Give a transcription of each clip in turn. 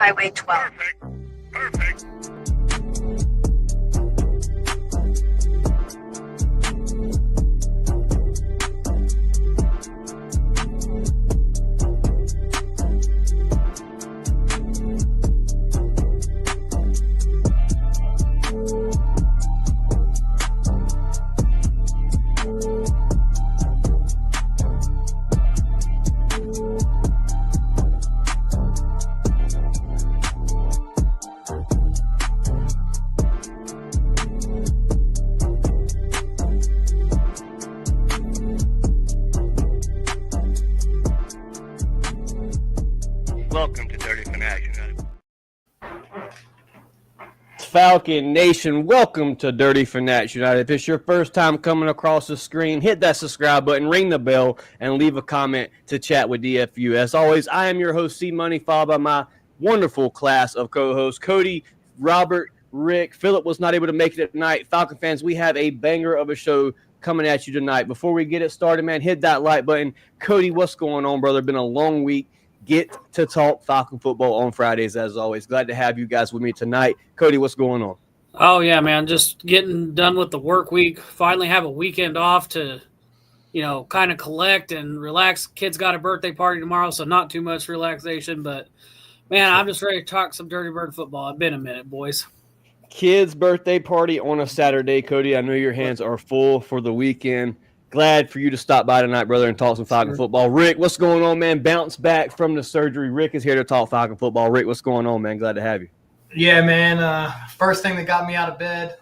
Highway 12. Perfect. Welcome to Dirty Fanatics United. Falcon Nation, welcome to Dirty Fanatics United. If it's your first time coming across the screen, hit that subscribe button, ring the bell, and leave a comment to chat with DFU. As always, I am your host, C Money, followed by my wonderful class of co-hosts, Cody, Robert, Rick. Philip was not able to make it tonight. Falcon fans, we have a banger of a show coming at you tonight. Before we get it started, man, hit that like button. Cody, what's going on, brother? Been a long week. Get to talk Falcon football on Fridays, as always. Glad to have you guys with me tonight. Cody, what's going on? Oh, yeah, man. Just getting done with the work week. Finally have a weekend off to, kind of collect and relax. Kids got a birthday party tomorrow, so not too much relaxation. But, man, I'm just ready to talk some Dirty Bird football. It's been a minute, boys. Kids' birthday party on a Saturday. Cody, I know your hands are full for the weekend. Glad for you to stop by tonight, brother, and talk some Falcon football. Rick, what's going on, man? Bounce back from the surgery. Rick is here to talk Falcon football. Rick, what's going on, man? Glad to have you. Yeah, man. First thing that got me out of bed.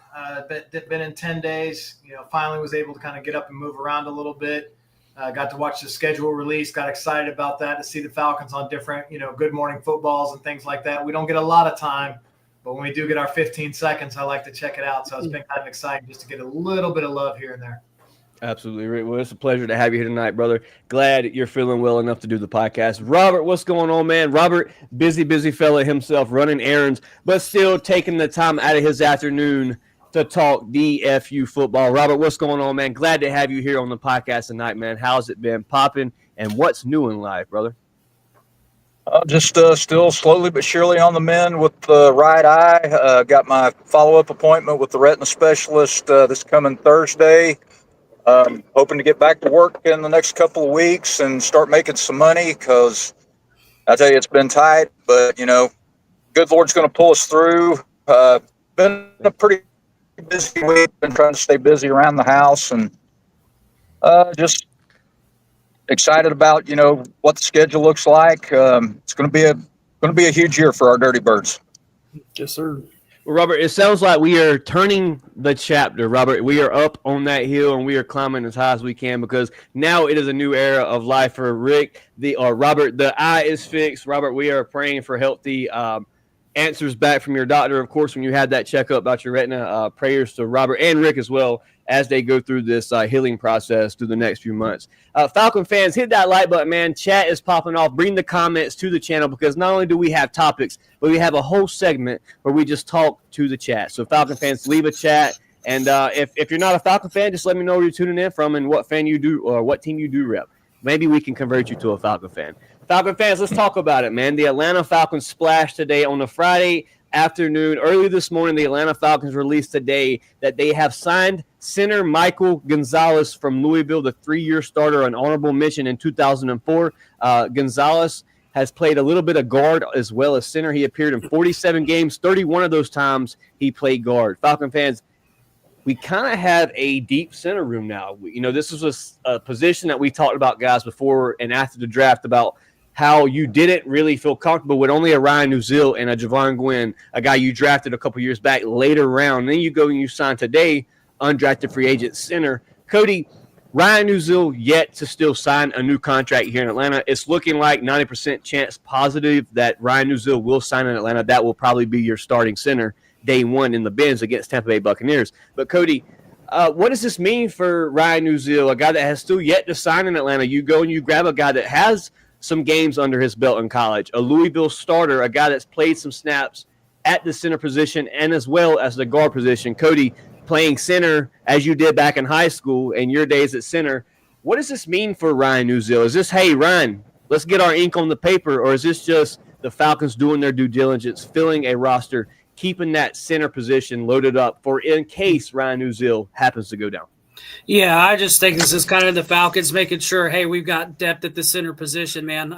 Been in 10 days. Finally was able to kind of get up and move around a little bit. Got to watch the schedule release. Got excited about that to see the Falcons on different, Good Morning Footballs and things like that. We don't get a lot of time, but when we do get our 15 seconds, I like to check it out. So it's been kind of exciting just to get a little bit of love here and there. Absolutely, Rick. Well, it's a pleasure to have you here tonight, brother. Glad you're feeling well enough to do the podcast. Robert, what's going on, man? Robert, busy fella himself, running errands, but still taking the time out of his afternoon to talk DFU football. Robert, what's going on, man? Glad to have you here on the podcast tonight, man. How's it been popping, and what's new in life, brother? Just still slowly but surely on the mend with the right eye. Got my follow-up appointment with the retina specialist this coming Thursday. Hoping to get back to work in the next couple of weeks and start making some money because I tell you, it's been tight, but, good Lord's going to pull us through. Been a pretty busy week, been trying to stay busy around the house and just excited about, what the schedule looks like. It's going to be a huge year for our Dirty Birds. Yes, sir. Well, Robert, it sounds like we are turning the chapter, Robert. We are up on that hill, and we are climbing as high as we can because now it is a new era of life for Rick. Robert, the eye is fixed. Robert, we are praying for healthy answers back from your doctor. Of course, when you had that checkup about your retina, prayers to Robert and Rick as well as they go through this healing process through the next few months. Falcon fans, hit that like button, man. Chat is popping off. Bring the comments to the channel because not only do we have topics, but we have a whole segment where we just talk to the chat. So Falcon fans, leave a chat. And if you're not a Falcon fan, just let me know where you're tuning in from and what fan you do or what team you do rep. Maybe we can convert you to a Falcon fan. Falcon fans, let's talk about it, man. The Atlanta Falcons splashed today on a Friday afternoon. Early this morning, the Atlanta Falcons released today that they have signed center Michael Gonzalez from Louisville, the 3-year starter, an honorable mention in 2004. Gonzalez has played a little bit of guard as well as center. He appeared in 47 games. 31 of those times he played guard. Falcon fans, we kind of have a deep center room now. This was a position that we talked about, guys, before and after the draft about how you didn't really feel comfortable with only a Ryan Nuzil and a Javon Gwynn, a guy you drafted a couple years back, later round. And then you go and you sign today, undrafted free agent center. Cody, Ryan Nuzil yet to still sign a new contract here in Atlanta. It's looking like 90% chance positive that Ryan Nuzil will sign in Atlanta. That will probably be your starting center day one in the Benz against Tampa Bay Buccaneers. But, Cody, what does this mean for Ryan Nuzil, a guy that has still yet to sign in Atlanta? You go and you grab a guy that has some games under his belt in college, a Louisville starter, a guy that's played some snaps at the center position and as well as the guard position. Cody, playing center as you did back in high school and your days at center, what does this mean for Ryan Nuzil? Is this, hey, Ryan, let's get our ink on the paper, or is this just the Falcons doing their due diligence, filling a roster, keeping that center position loaded up for in case Ryan Nuzil happens to go down. Yeah, I just think this is kind of the Falcons making sure, hey, we've got depth at the center position, man.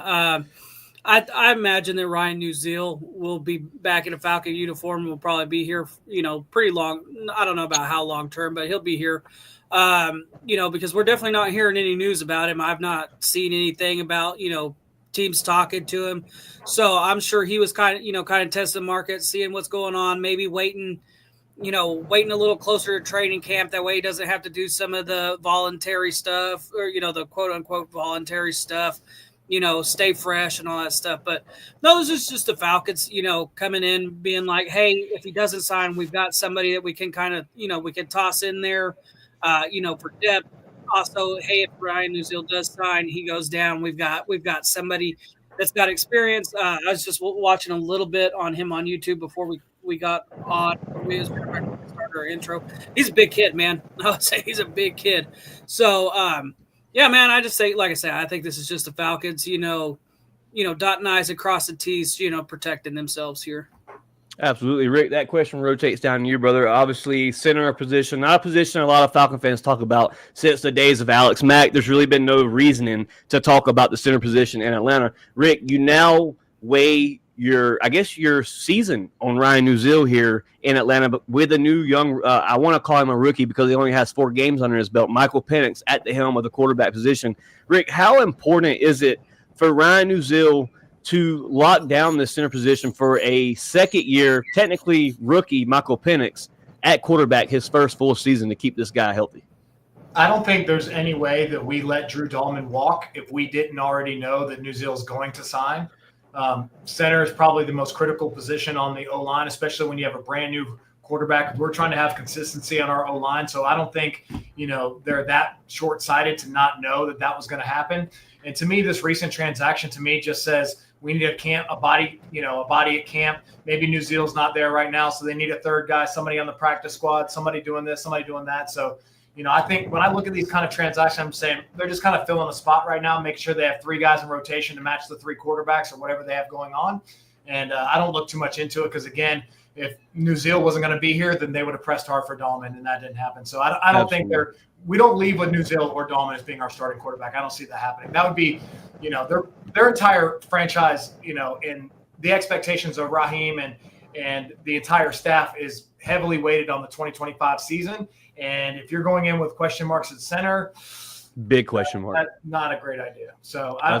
I imagine that Ryan Nuzil will be back in a Falcon uniform and will probably be here, pretty long. I don't know about how long term, but he'll be here, because we're definitely not hearing any news about him. I've not seen anything about, teams talking to him. So I'm sure he was kind of testing the market, seeing what's going on, maybe waiting a little closer to training camp. That way he doesn't have to do some of the voluntary stuff or, the quote unquote voluntary stuff, stay fresh and all that stuff. But no, this is just the Falcons, coming in being like, hey, if he doesn't sign, we've got somebody that we can kind of, we can toss in there, for depth. Also, hey, if Ryan Nuzil does sign, he goes down. We've got somebody that's got experience. I was just watching a little bit on him on YouTube before we got on. We started our intro. He's a big kid, man. I would say he's a big kid. So, yeah, man, I just say, like I said, I think this is just the Falcons, dotting I's and crossing T's, protecting themselves here. Absolutely, Rick. That question rotates down to you, brother. Obviously, center position, not a position a lot of Falcon fans talk about since the days of Alex Mack. There's really been no reasoning to talk about the center position in Atlanta. Rick, you now weigh your season on Ryan Nuzil here in Atlanta, but with a new young, I want to call him a rookie because he only has 4 games under his belt, Michael Penix at the helm of the quarterback position. Rick, how important is it for Ryan Nuzil to lock down the center position for a second-year, technically rookie Michael Penix at quarterback, his first full season, to keep this guy healthy? I don't think there's any way that we let Drew Dahlman walk if we didn't already know that Nuzil is going to sign. Center is probably the most critical position on the O-line, especially when you have a brand new quarterback. We're trying to have consistency on our O-line, so I don't think they're that short-sighted to not know that was going to happen. And to me, this recent transaction just says we need a body at camp. Maybe Nuzil's not there right now, so they need a third guy, somebody on the practice squad, somebody doing this, somebody doing that. So, I think when I look at these kind of transactions, I'm saying they're just kind of filling a spot right now, make sure they have 3 guys in rotation to match the 3 quarterbacks or whatever they have going on. And I don't look too much into it because, again, if Nuzil wasn't going to be here, then they would have pressed hard for Dahlman, and that didn't happen. So I don't think we don't leave with Nuzil or Dahlman as being our starting quarterback. I don't see that happening. That would be, their entire franchise, in the expectations of Raheem and the entire staff is heavily weighted on the 2025 season. And if you're going in with question marks at center, big question mark. That's not a great idea. So I'm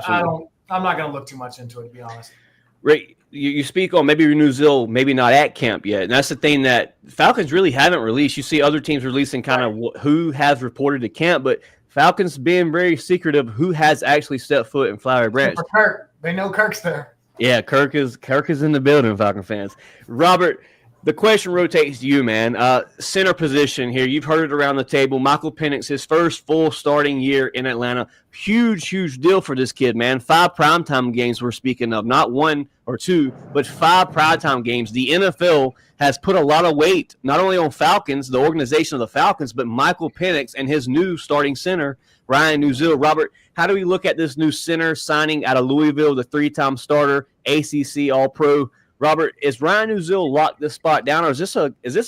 not going to look too much into it, to be honest. Rick, you speak on maybe Nuzil, maybe not at camp yet. And that's the thing that Falcons really haven't released. You see other teams releasing kind of who has reported to camp, but Falcons being very secretive who has actually stepped foot in Flowery Branch. For Kirk. They know Kirk's there. Yeah, Kirk is in the building, Falcon fans. Robert, the question rotates to you, man. Center position here. You've heard it around the table. Michael Penix, his first full starting year in Atlanta. Huge, huge deal for this kid, man. 5 primetime games we're speaking of. Not 1 or 2, but 5 primetime games. The NFL has put a lot of weight, not only on Falcons, the organization of the Falcons, but Michael Penix and his new starting center, Ryan Nuzil. Robert, how do we look at this new center signing out of Louisville, the 3-time starter, ACC All-Pro? Robert, is Ryan Nuzil locked this spot down, or is this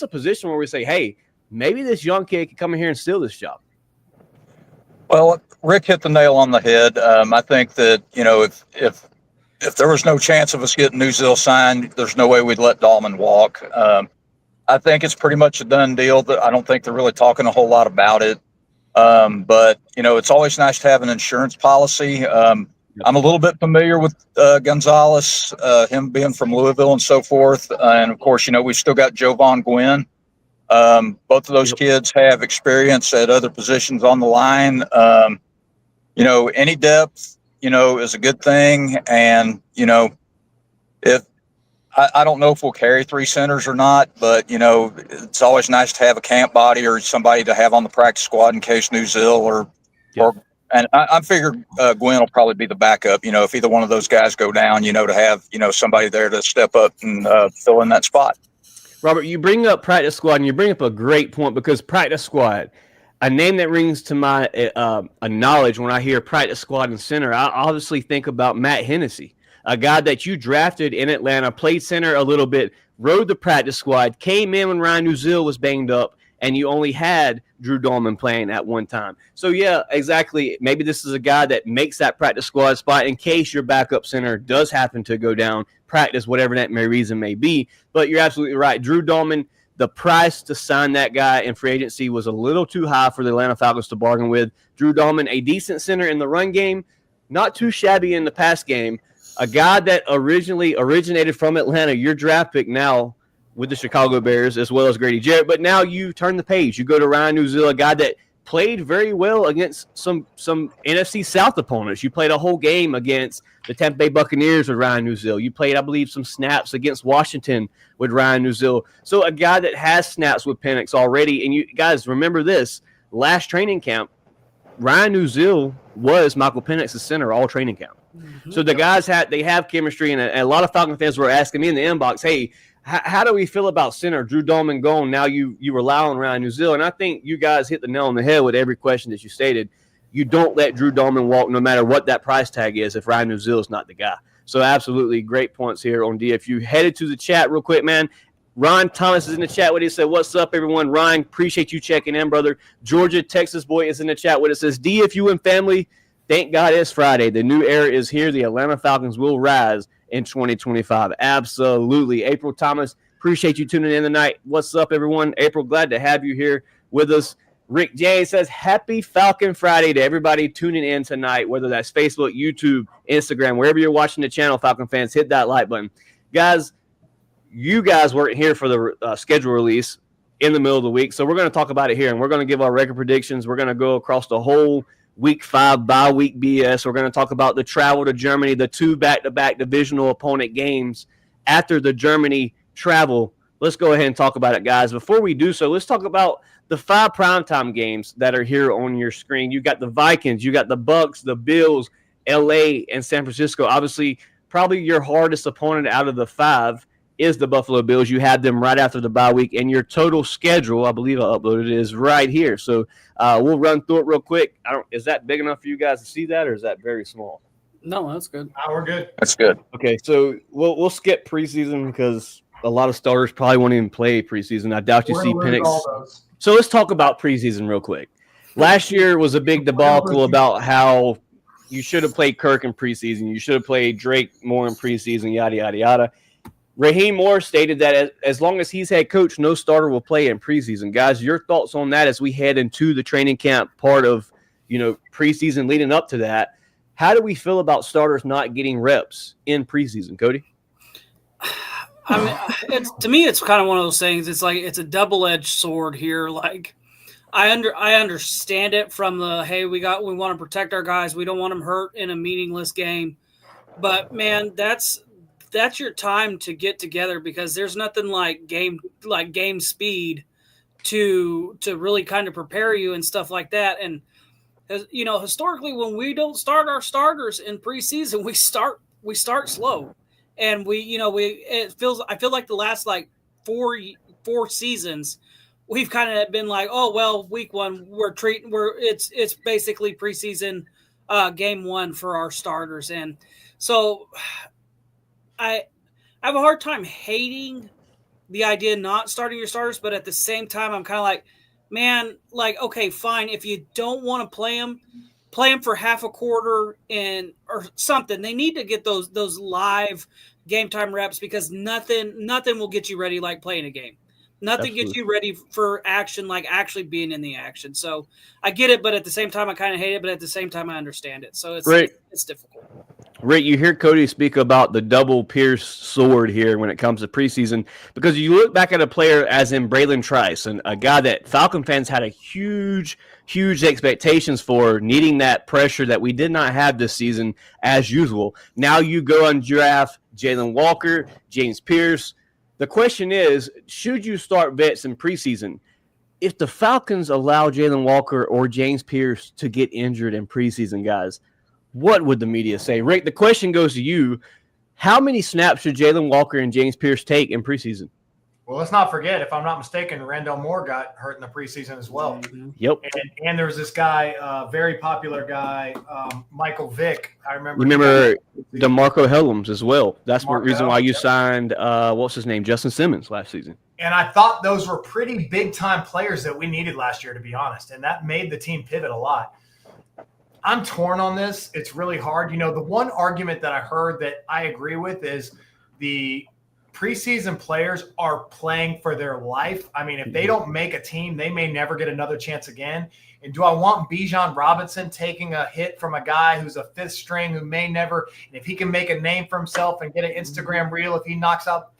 a position where we say, hey, maybe this young kid can come in here and steal this job? Well, Rick hit the nail on the head. I think that, if there was no chance of us getting Nuzil signed, there's no way we'd let Dahlman walk. I think it's pretty much a done deal. I don't think they're really talking a whole lot about it. But, it's always nice to have an insurance policy. I'm a little bit familiar with Gonzalez, him being from Louisville and so forth. And, of course, we've still got Jovan Gwynn. Both of those kids have experience at other positions on the line. Any depth, is a good thing. And, if I don't know if we'll carry 3 centers or not, but, it's always nice to have a camp body or somebody to have on the practice squad in case Nuzil or and I figured Gwen will probably be the backup, if either one of those guys go down, to have, somebody there to step up and fill in that spot. Robert, you bring up practice squad, and you bring up a great point because practice squad, a name that rings to my knowledge when I hear practice squad and center, I obviously think about Matt Hennessy. a guy that you drafted in Atlanta, played center a little bit, rode the practice squad, came in when Ryan Nuzil was banged up, and you only had Drew Dolman playing at one time. So, yeah, exactly. Maybe this is a guy that makes that practice squad spot in case your backup center does happen to go down, practice, whatever that reason may be. But you're absolutely right. Drew Dolman, the price to sign that guy in free agency was a little too high for the Atlanta Falcons to bargain with. Drew Dolman, a decent center in the run game, not too shabby in the pass game. A guy that originally originated from Atlanta, your draft pick now with the Chicago Bears, as well as Grady Jarrett. But now you turn the page. You go to Ryan Nuzil, a guy that played very well against some NFC South opponents. You played a whole game against the Tampa Bay Buccaneers with Ryan Nuzil. You played, I believe, some snaps against Washington with Ryan Nuzil. So a guy that has snaps with Penix already. And you guys remember this, last training camp, Ryan Nuzil was Michael Penix's center all training camp. Mm-hmm. So the guys have chemistry, and a lot of Falcon fans were asking me in the inbox, hey, how do we feel about center Drew Dolman gone? Now you rely on Ryan Nuzil, and I think you guys hit the nail on the head with every question that you stated. You don't let Drew Dolman walk no matter what that price tag is if Ryan Nuzil is not the guy. So absolutely great points here on DFU. Headed to the chat real quick, man. Ron Thomas is in the chat with it. He said, what's up, everyone? Ryan, appreciate you checking in, brother. Georgia, Texas boy is in the chat with it. Says, DFU and family, thank God it's Friday. The new era is here. The Atlanta Falcons will rise in 2025. Absolutely. April Thomas, appreciate you tuning in tonight. What's up, everyone? April, glad to have you here with us. Rick J says, happy Falcon Friday to everybody tuning in tonight, whether that's Facebook, YouTube, Instagram, wherever you're watching the channel, Falcon fans, hit that like button. Guys, you guys weren't here for the schedule release in the middle of the week, so we're going to talk about it here, and we're going to give our record predictions. We're going to go across the whole Week 5 bye-week BS. We're going to talk about the travel to Germany, the 2 back-to-back divisional opponent games after the Germany travel. Let's go ahead and talk about it, guys. Before we do so, let's talk about the 5 primetime games that are here on your screen. You got the Vikings, you got the Bucks, the Bills, LA, and San Francisco. Obviously, probably your hardest opponent out of the 5 is the Buffalo Bills. You had them right after the bye week, and your total schedule, I believe I uploaded it, is right here. So we'll run through it real quick. Is that big enough for you guys to see that, or is that very small? No, that's good. We're good. That's good. Okay, so we'll skip preseason because a lot of starters probably won't even play preseason. I doubt you see Penix. So let's talk about preseason real quick. Last year was a big debacle about how you should have played Kirk in preseason. You should have played Drake more in preseason, yada, yada, yada. Raheem Morris stated that as long as he's head coach, no starter will play in preseason. Guys, your thoughts on that as we head into the training camp part of, preseason leading up to that. How do we feel about starters not getting reps in preseason, Cody? I mean, to me, it's kind of one of those things. It's like it's a double-edged sword here. Like, I understand it from the hey, we want to protect our guys. We don't want them hurt in a meaningless game. But man, that's your time to get together because there's nothing like game speed to really kind of prepare you and stuff like that. And historically, when we don't start our starters in preseason, we start slow. And I feel like the last like four seasons, we've kind of been like, oh well, week 1 it's basically preseason game 1 for our starters, and so I have a hard time hating the idea of not starting your starters, but at the same time, I'm kind of like, man, like okay, fine, if you don't want to play them for half a quarter or something. They need to get those live game time reps because nothing will get you ready like playing a game. Nothing Absolutely. gets you ready for action like actually being in the action. So I get it, but at the same time, I kind of hate it. But at the same time, I understand it. So it's difficult. Rick, you hear Cody speak about the double pierced sword here when it comes to preseason because you look back at a player as in Braylon Trice, and a guy that Falcon fans had a huge expectations for, needing that pressure that we did not have this season as usual. Now you go and draft Jalen Walker, James Pierce. The question is, should you start vets in preseason? If the Falcons allow Jalen Walker or James Pierce to get injured in preseason, guys, what would the media say? Rick, the question goes to you. How many snaps should Jalen Walker and James Pierce take in preseason? Well, let's not forget, if I'm not mistaken, Randall Moore got hurt in the preseason as well. Mm-hmm. Yep. And there was this guy, very popular guy, Michael Vick. I remember. You remember DeMarco Helms as well. That's the reason why you Helms, signed, what's his name, Justin Simmons last season. And I thought those were pretty big-time players that we needed last year, to be honest, and that made the team pivot a lot. I'm torn on this. It's really hard. You know, the one argument that I heard that I agree with is the preseason players are playing for their life. I mean, if they don't make a team, they may never get another chance again. And do I want Bijan Robinson taking a hit from a guy who's a fifth string who may never, and if he can make a name for himself and get an Instagram reel, if he knocks out,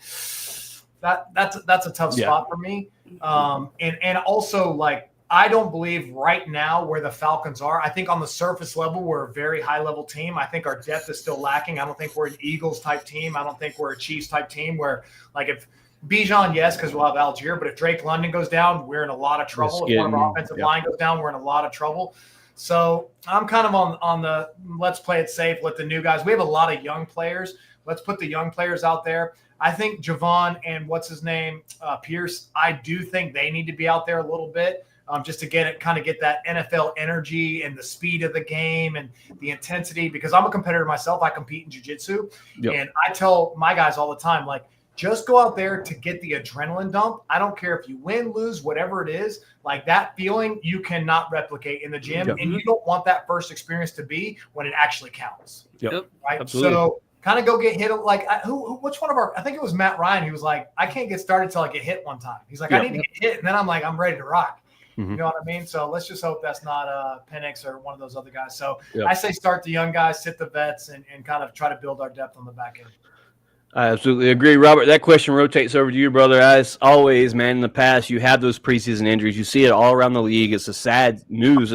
that's a tough spot for me. And also, like, I don't believe right now where the Falcons are. I think on the surface level, we're a very high-level team. I think our depth is still lacking. I don't think we're an Eagles-type team. I don't think we're a Chiefs-type team where, like, if Bijan, yes, because we'll have Algier, but if Drake London goes down, we're in a lot of trouble. If one of our offensive line goes down, we're in a lot of trouble. So I'm kind of on the let's play it safe, let the new guys – we have a lot of young players. Let's put the young players out there. I think Javon and what's his name, Pierce, I do think they need to be out there a little bit. Just to get that NFL energy and the speed of the game and the intensity, because I'm a competitor myself. I compete in jiu-jitsu, and I tell my guys all the time, like, just go out there to get the adrenaline dump. I don't care if you win, lose, whatever it is. Like, that feeling you cannot replicate in the gym, and you don't want that first experience to be when it actually counts. Right? Absolutely. So kind of go get hit. Like, which one of our – I think it was Matt Ryan. He was like, I can't get started till I get hit one time. He's like, I need to get hit, and then I'm like, I'm ready to rock. You know what I mean? So let's just hope that's not Penix or one of those other guys. So I say start the young guys, sit the vets, and kind of try to build our depth on the back end. I absolutely agree. Robert, that question rotates over to you, brother. As always, man, in the past, you have those preseason injuries. You see it all around the league. It's a sad news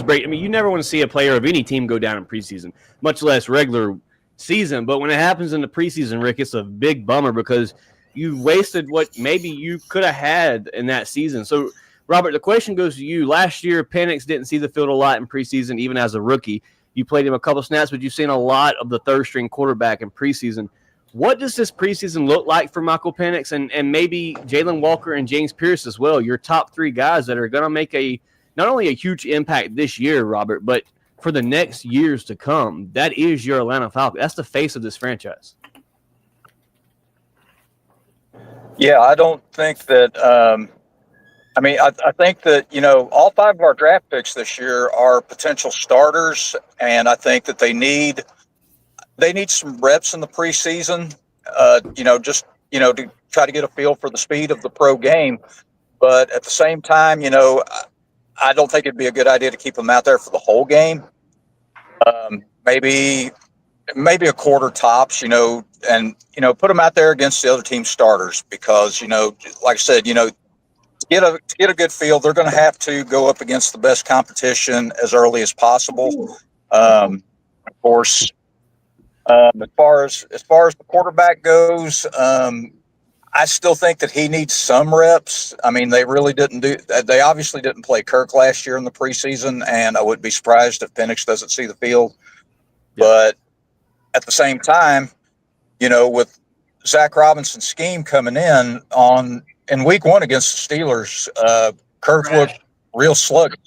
break. I mean, you never want to see a player of any team go down in preseason, much less regular season. But when it happens in the preseason, Rick, it's a big bummer because you wasted what maybe you could have had in that season. So, Robert, the question goes to you. Last year, Penix didn't see the field a lot in preseason, even as a rookie. You played him a couple snaps, but you've seen a lot of the third-string quarterback in preseason. What does this preseason look like for Michael Penix and maybe Jalen Walker and James Pierce as well, your top three guys that are going to make not only a huge impact this year, Robert, but for the next years to come? That is your Atlanta Falcons. That's the face of this franchise. Yeah, I don't think that I think that, all five of our draft picks this year are potential starters, and I think that they need some reps in the preseason, to try to get a feel for the speed of the pro game. But at the same time, I don't think it'd be a good idea to keep them out there for the whole game. Maybe a quarter tops, and, put them out there against the other team's starters because, like I said, to get a good feel, they're going to have to go up against the best competition as early as possible. Of course, as far as the quarterback goes, I still think that he needs some reps. I mean, they obviously didn't play Kirk last year in the preseason, and I wouldn't be surprised if Penix doesn't see the field. Yeah. But at the same time, with Zach Robinson's scheme coming in week one against the Steelers, Kirk looked real sluggish.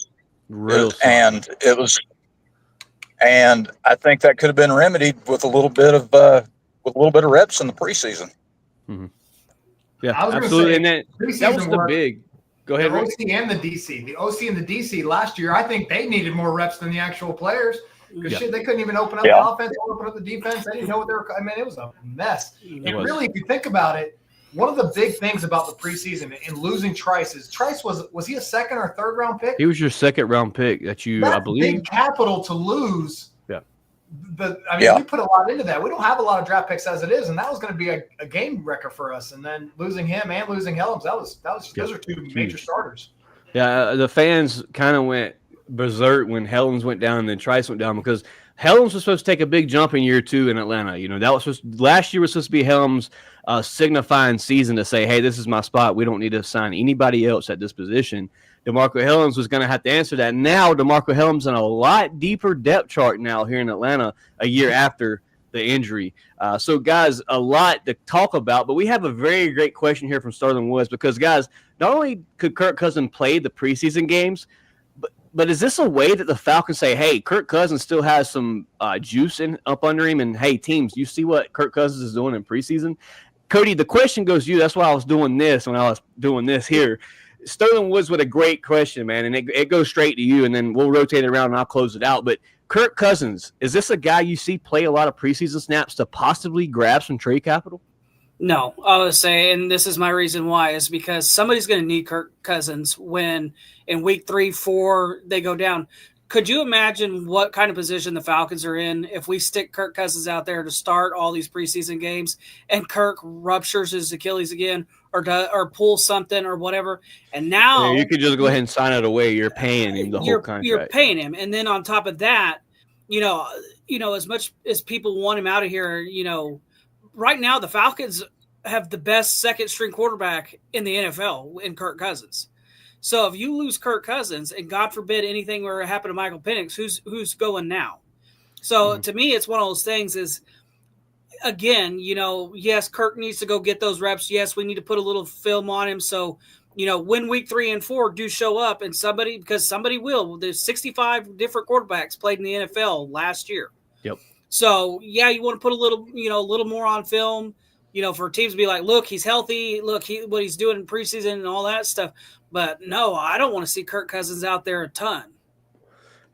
And I think that could have been remedied with a little bit of reps in the preseason. Mm-hmm. Yeah, absolutely. And that was the big. Go ahead, the OC and the DC. The OC and the DC last year, I think they needed more reps than the actual players because they couldn't even open up the offense, open up the defense. They didn't know what they were. I mean, it was a mess. Really, if you think about it, one of the big things about the preseason and losing Trice is was he a second or third round pick? He was your second round pick I believe. Big capital to lose. Yeah. We put a lot into that. We don't have a lot of draft picks as it is, and that was going to be a game wrecker for us. And then losing him and losing Helms, those are two major starters. Yeah, the fans kind of went berserk when Helms went down and then Trice went down because Helms was supposed to take a big jump in year two in Atlanta. Last year was supposed to be Helms' signifying season to say, hey, this is my spot. We don't need to sign anybody else at this position. DeMarco Helms was going to have to answer that. Now DeMarco Helms in a lot deeper depth chart now here in Atlanta a year after the injury. So, guys, a lot to talk about, but we have a very great question here from Sterling Woods because, guys, not only could Kirk Cousins play the preseason games, but is this a way that the Falcons say, hey, Kirk Cousins still has some juice up under him, and, hey, teams, you see what Kirk Cousins is doing in preseason? Cody, the question goes to you. That's why I was doing this when I was doing this here. Sterling Woods with a great question, man, and it goes straight to you, and then we'll rotate it around and I'll close it out. But Kirk Cousins, is this a guy you see play a lot of preseason snaps to possibly grab some trade capital? No, I would say, and this is my reason why, is because somebody's going to need Kirk Cousins when in week 3, 4, they go down. Could you imagine what kind of position the Falcons are in if we stick Kirk Cousins out there to start all these preseason games and Kirk ruptures his Achilles again or pulls something or whatever? And now you could just go ahead and sign it away. You're paying him the whole contract. You're paying him. And then on top of that, you know, as much as people want him out of here, you know, right now the Falcons have the best second string quarterback in the NFL in Kirk Cousins. So if you lose Kirk Cousins and God forbid anything were to happen to Michael Penix, who's going now? So to me, it's one of those things is, again, you know, yes, Kirk needs to go get those reps. Yes, we need to put a little film on him. So, you know, when week 3 and 4 do show up and somebody will, there's 65 different quarterbacks played in the NFL last year. Yep. So yeah, you want to put a little more on film, you know, for teams to be like, look, he's healthy. Look, what he's doing in preseason and all that stuff. But no, I don't want to see Kirk Cousins out there a ton.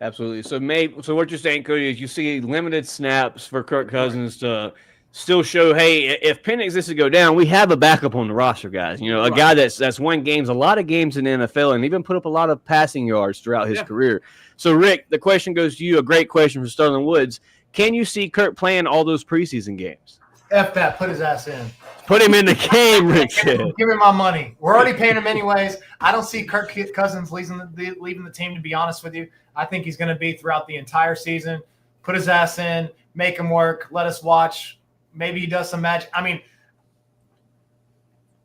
Absolutely. So what you're saying, Cody, is you see limited snaps for Kirk Cousins to still show, hey, if Penix is to go down, we have a backup on the roster, guys. You know, a guy that's won games, a lot of games in the NFL, and even put up a lot of passing yards throughout his career. So, Rick, the question goes to you, a great question from Sterling Woods. Can you see Kirk playing all those preseason games? F that. Put his ass in. Put him in the game, Rick said. Give me my money. We're already paying him anyways. I don't see Kirk Cousins leaving the team, to be honest with you. I think he's going to be throughout the entire season. Put his ass in. Make him work. Let us watch. Maybe he does some magic. I mean,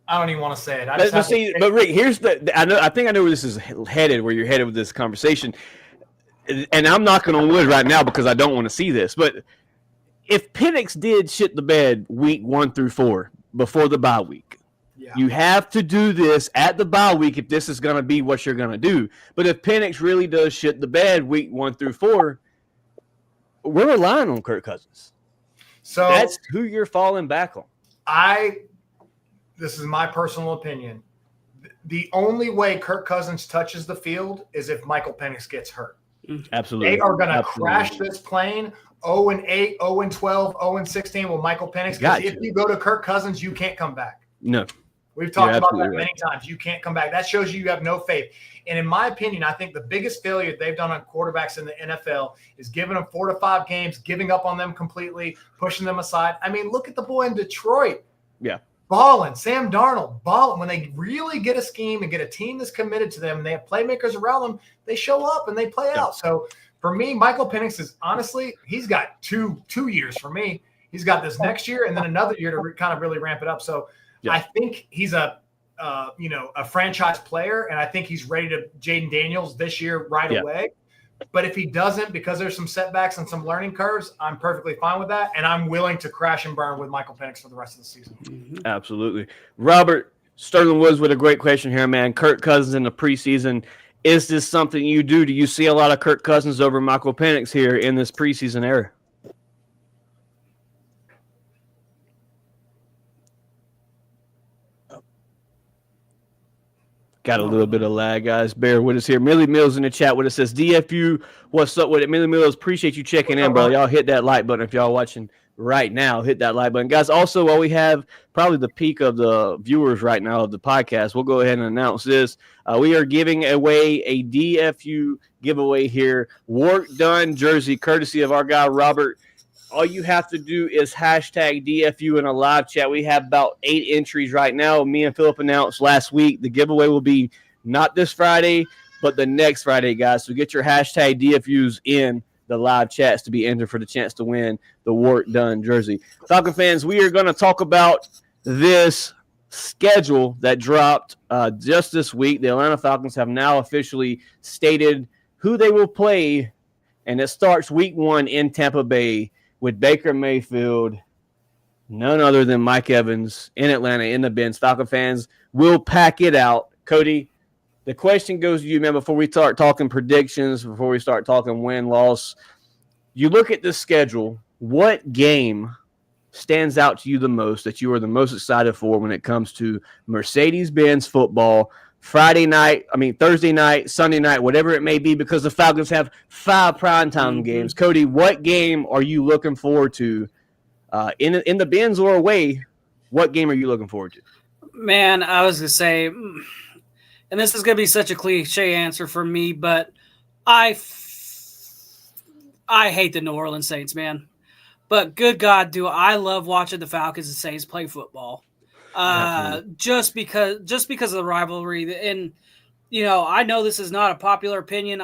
I don't even want to say it. But Rick, here's I think I know where this is headed, where you're headed with this conversation. And I'm knocking on wood right now because I don't want to see this. But if Penix did shit the bed week 1 through 4 before the bye week, you have to do this at the bye week if this is going to be what you're going to do. But if Penix really does shit the bed week 1 through 4, we're relying on Kirk Cousins. So that's who you're falling back on. This is my personal opinion. The only way Kirk Cousins touches the field is if Michael Penix gets hurt. Absolutely. They are going to crash this plane 0-8, 0-12, 0-16 with Michael Penix. Because if you go to Kirk Cousins, you can't come back. No. We've talked about that many times. You can't come back. That shows you have no faith. And in my opinion, I think the biggest failure they've done on quarterbacks in the NFL is giving them 4 to 5 games, giving up on them completely, pushing them aside. I mean, look at the boy in Detroit. Yeah. Balling, Sam Darnold, balling. When they really get a scheme and get a team that's committed to them and they have playmakers around them, they show up and they play out. So for me, Michael Penix is honestly, he's got two years for me. He's got this next year and then another year to kind of really ramp it up. So I think he's a franchise player, and I think he's ready to Jaden Daniels this year right away. But if he doesn't, because there's some setbacks and some learning curves, I'm perfectly fine with that, and I'm willing to crash and burn with Michael Penix for the rest of the season. Absolutely. Robert, Sterling Woods with a great question here, man. Kirk Cousins in the preseason. Is this something you do? Do you see a lot of Kirk Cousins over Michael Penix here in this preseason era? Got a little bit of lag, guys. Bear with us here. Millie Mills in the chat with us says, DFU, what's up with it? Millie Mills, appreciate you checking in, bro. Y'all hit that like button if y'all watching right now. Hit that like button. Guys, also, while we have probably the peak of the viewers right now of the podcast, we'll go ahead and announce this. We are giving away a DFU giveaway here. Work done jersey, courtesy of our guy, Robert. All you have to do is hashtag DFU in a live chat. We have about 8 entries right now. Me and Philip announced last week the giveaway will be not this Friday, but the next Friday, guys. So get your hashtag DFUs in the live chats to be entered for the chance to win the Work Done jersey. Falcon fans, we are going to talk about this schedule that dropped just this week. The Atlanta Falcons have now officially stated who they will play, and it starts week 1 in Tampa Bay with Baker Mayfield, none other than Mike Evans in Atlanta in the Benz. Falcon fans will pack it out. Cody, the question goes to you, man, before we start talking predictions, before we start talking win-loss. You look at the schedule, what game stands out to you the most, that you are the most excited for when it comes to Mercedes-Benz football, Thursday night, Sunday night, whatever it may be, because the Falcons have 5 primetime games. Cody, what game are you looking forward to in the Benz or away? What game are you looking forward to? Man, I was going to say, and this is going to be such a cliche answer for me, but I hate the New Orleans Saints, man. But good God, do I love watching the Falcons and Saints play football. Just because of the rivalry. And, I know this is not a popular opinion.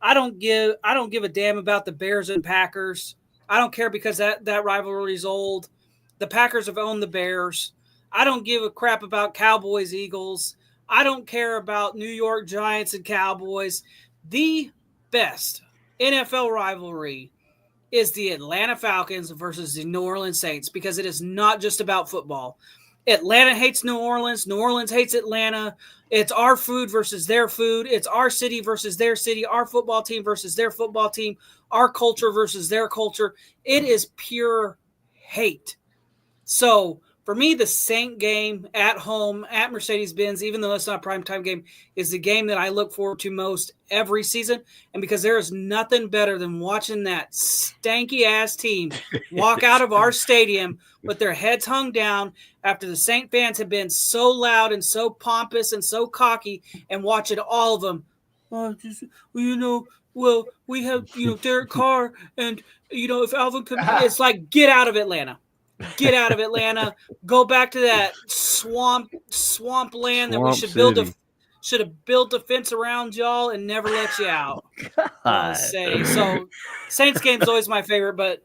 I don't give a damn about the Bears and Packers. I don't care because that rivalry is old. The Packers have owned the Bears. I don't give a crap about Cowboys, Eagles. I don't care about New York Giants and Cowboys. The best NFL rivalry is the Atlanta Falcons versus the New Orleans Saints, because it is not just about football. Atlanta hates New Orleans. New Orleans hates Atlanta. It's our food versus their food. It's our city versus their city. Our football team versus their football team. Our culture versus their culture. It is pure hate. So for me, the Saint game at home at Mercedes-Benz, even though it's not a primetime game, is the game that I look forward to most every season. And because there is nothing better than watching that stanky-ass team walk out of our stadium with their heads hung down after the Saint fans have been so loud and so pompous and so cocky, and watching all of them, we have, Derek Carr, and, if Alvin could, it's like, get out of Atlanta. Get out of Atlanta. Go back to that swamp land that we should have built a fence around y'all and never let you out. So Saints game's always my favorite, but